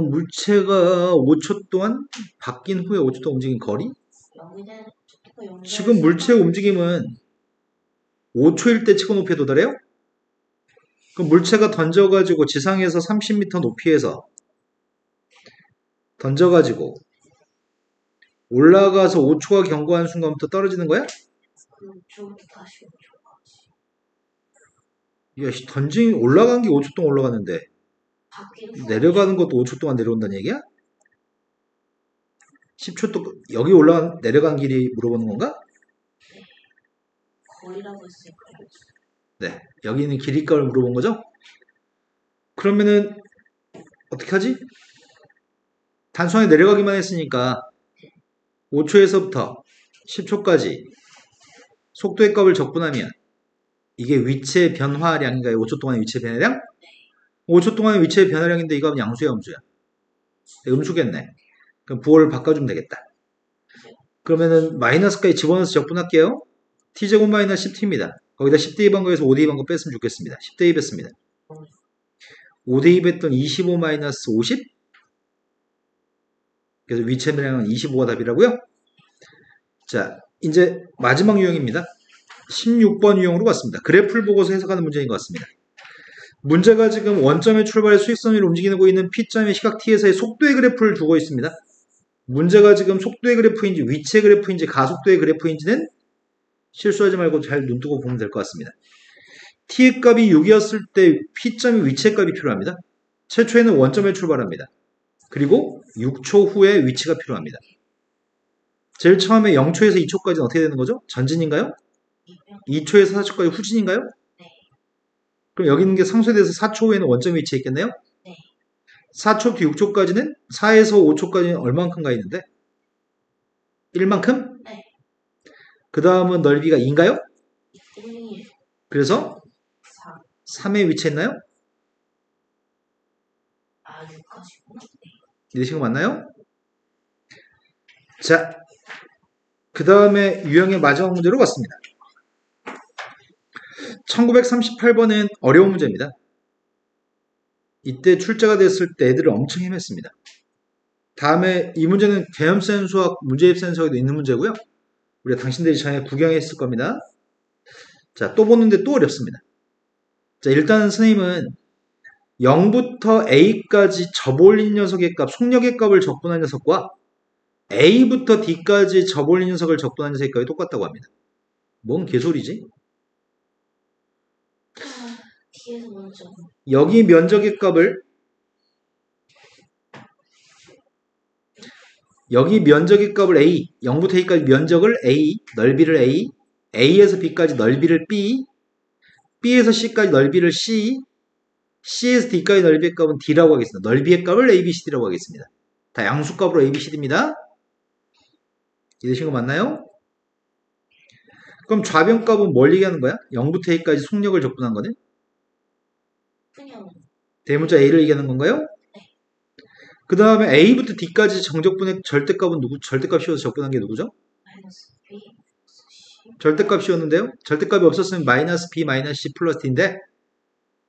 물체가 5초 동안 바뀐 후에 5초 동안 움직인 거리? 지금 물체의 움직임은 5초일 때 최고 높이에 도달해요? 그럼 물체가 던져가지고 지상에서 30m 높이에서 던져가지고 올라가서 5초가 경과한 순간부터 떨어지는 거야? 그럼 저부터 다시 5초까지. 야, 던진 올라간 게 5초 동안 올라갔는데 바뀌는 내려가는 것도 5초 동안 내려온다는 얘기야? 10초 동안 여기 올라간 내려간 길이 물어보는 건가? 거리라고 했으니까. 네, 여기 있는 길이값을 물어본 거죠? 그러면은 어떻게 하지? 단순하게 내려가기만 했으니까 5초에서부터 10초까지 속도의 값을 적분하면 이게 위치의 변화량인가요? 5초 동안의 위치의 변화량? 5초 동안의 위치의 변화량인데 이거 하면 양수야, 음수야? 음수겠네. 그럼 부호를 바꿔주면 되겠다. 그러면은 마이너스까지 집어넣어서 적분할게요. t제곱 마이너스 10t입니다. 거기다 10대 2한 거에서 5대 2한 거 뺐으면 좋겠습니다. 10대 2 뺐습니다. 5대 2 뺐던 25 마이너스 50? 그래서 위치의 변화량은 25가 답이라고요? 자, 이제 마지막 유형입니다. 16번 유형으로 갔습니다. 그래프를 보고서 해석하는 문제인 것 같습니다. 문제가 지금 원점의 출발에 수직선을 움직이고 있는 P점의 시각 T에서의 속도의 그래프를 두고 있습니다. 문제가 지금 속도의 그래프인지 위치의 그래프인지 가속도의 그래프인지는 실수하지 말고 잘 눈뜨고 보면 될 것 같습니다. T의 값이 6이었을 때 P점의 위치의 값이 필요합니다. 최초에는 원점에 출발합니다. 그리고 6초 후에 위치가 필요합니다. 제일 처음에 0초에서 2초까지는 어떻게 되는 거죠? 전진인가요? 2초에서 4초까지 후진인가요? 네. 그럼 여기 있는 게 상쇄돼서 4초 후에는 원점 위치에 있겠네요? 네. 4초부터 6초까지는 4에서 5초까지는 얼만큼 가 있는데? 1만큼? 네. 그 다음은 넓이가 2인가요? 1, 그래서 4. 3에 위치했나요? 아, 6까지구나. 네. 이해되신 거 맞나요? 자, 그 다음에 유형의 마지막 문제로 갔습니다. 1938번은 어려운 문제입니다. 이때 출제가 됐을 때 애들은 엄청 헤맸습니다. 다음에 이 문제는 개념센 수학, 문제입센 수학에도 있는 문제고요. 우리가 당신들이 전에 구경했을 겁니다. 자, 또 보는데 또 어렵습니다. 자, 일단 선생님은 0부터 A까지 접올린 녀석의 값, 속력의 값을 적분한 녀석과 A부터 D까지 접올린 녀석을 적분한 녀석의 값이 똑같다고 합니다. 뭔 개소리지? 뒤에서 먼저. 여기 면적의 값을 A, 0부터 A까지 면적을 A, 넓이를 A, A에서 B까지 넓이를 B, B에서 C까지 넓이를 C, C에서 D까지 넓이의 값은 D라고 하겠습니다. 넓이의 값을 A, B, C, D라고 하겠습니다. 다 양수값으로 A, B, C, D입니다. 이해되신 거 맞나요? 그럼 좌변값은 뭘 얘기하는 거야? 0부터 A까지 속력을 적분한 거네? 그냥. 대문자 A를 얘기하는 건가요? 네. 그 다음에 A부터 D까지 정적분의 절대값은 절대값 씌워서 적분한 게 누구죠? 마이너스 B, C. 절대값 씌웠는데요? 절대값이 없었으면 마이너스 B, 마이너스 C 플러스 D인데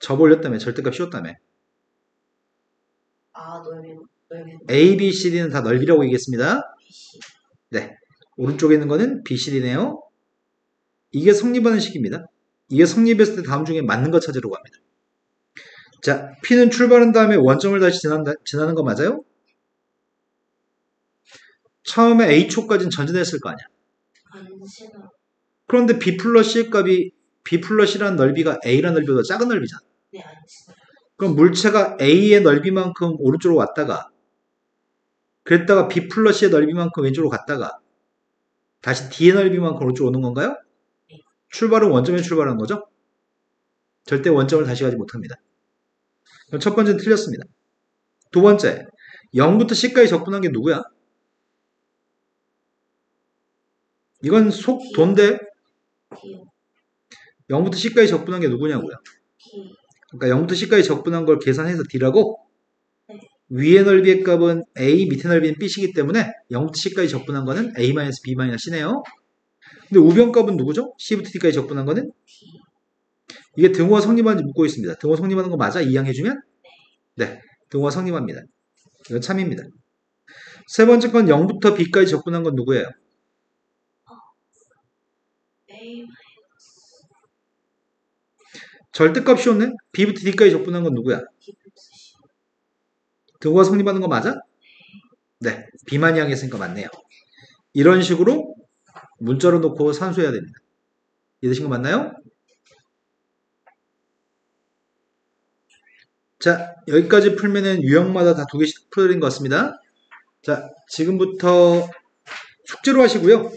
접올렸다며, 절대값 씌웠다며. 아, 넓이. A, B, C, D는 다 넓이라고 얘기했습니다. B, C. 네. 오른쪽에 있는 거는 B, C, D네요. 이게 성립하는 식입니다. 이게 성립했을 때 다음 중에 맞는 거 찾으려고 합니다. 자, P는 출발한 다음에 원점을 다시 지나는 거 맞아요? 처음에 A초까지는 전진했을 거 아니야. 안시나. 그런데 B 플러스 C의 값이 B 플러스 C라는 넓이가 A라는 넓이보다 작은 넓이잖아. 네, 안시나. 그럼 물체가 A의 넓이만큼 오른쪽으로 왔다가 그랬다가 B 플러스 C의 넓이만큼 왼쪽으로 갔다가 다시 D의 넓이만큼 오른쪽으로 오는 건가요? 네. 출발은 원점에 출발한 거죠? 절대 원점을 다시 가지 못합니다. 그럼 첫 번째는 틀렸습니다. 두 번째, 0부터 C까지 적분한 게 누구야? 이건 돈데 D요. 0부터 C까지 적분한 게 누구냐고요? D. 그러니까 0부터 C까지 적분한 걸 계산해서 D라고? 네. 위의 넓이의 값은 A, 밑의 넓이는 B이기 때문에 0부터 C까지 적분한 거는 A-B-C네요. 근데 우변값은 누구죠? C부터 D까지 적분한 거는? D. 이게 등호가 성립하는지 묻고 있습니다. 등호 성립하는 거 맞아? 이항해주면? 네. 등호가 성립합니다. 이건 참입니다. 세 번째 건 0부터 B까지 적분한 건 누구예요? A, 절대값 씌웠네? B부터 D까지 적분한 건 누구야? D 플러스 C. 등호가 성립하는 거 맞아? 네. B만 이항했으니까 맞네요. 이런 식으로 문자로 놓고 산수해야 됩니다. 이해되신 거 맞나요? 자, 여기까지 풀면은 유형마다 다 2개씩 풀어드린 것 같습니다. 자, 지금부터 숙제로 하시고요.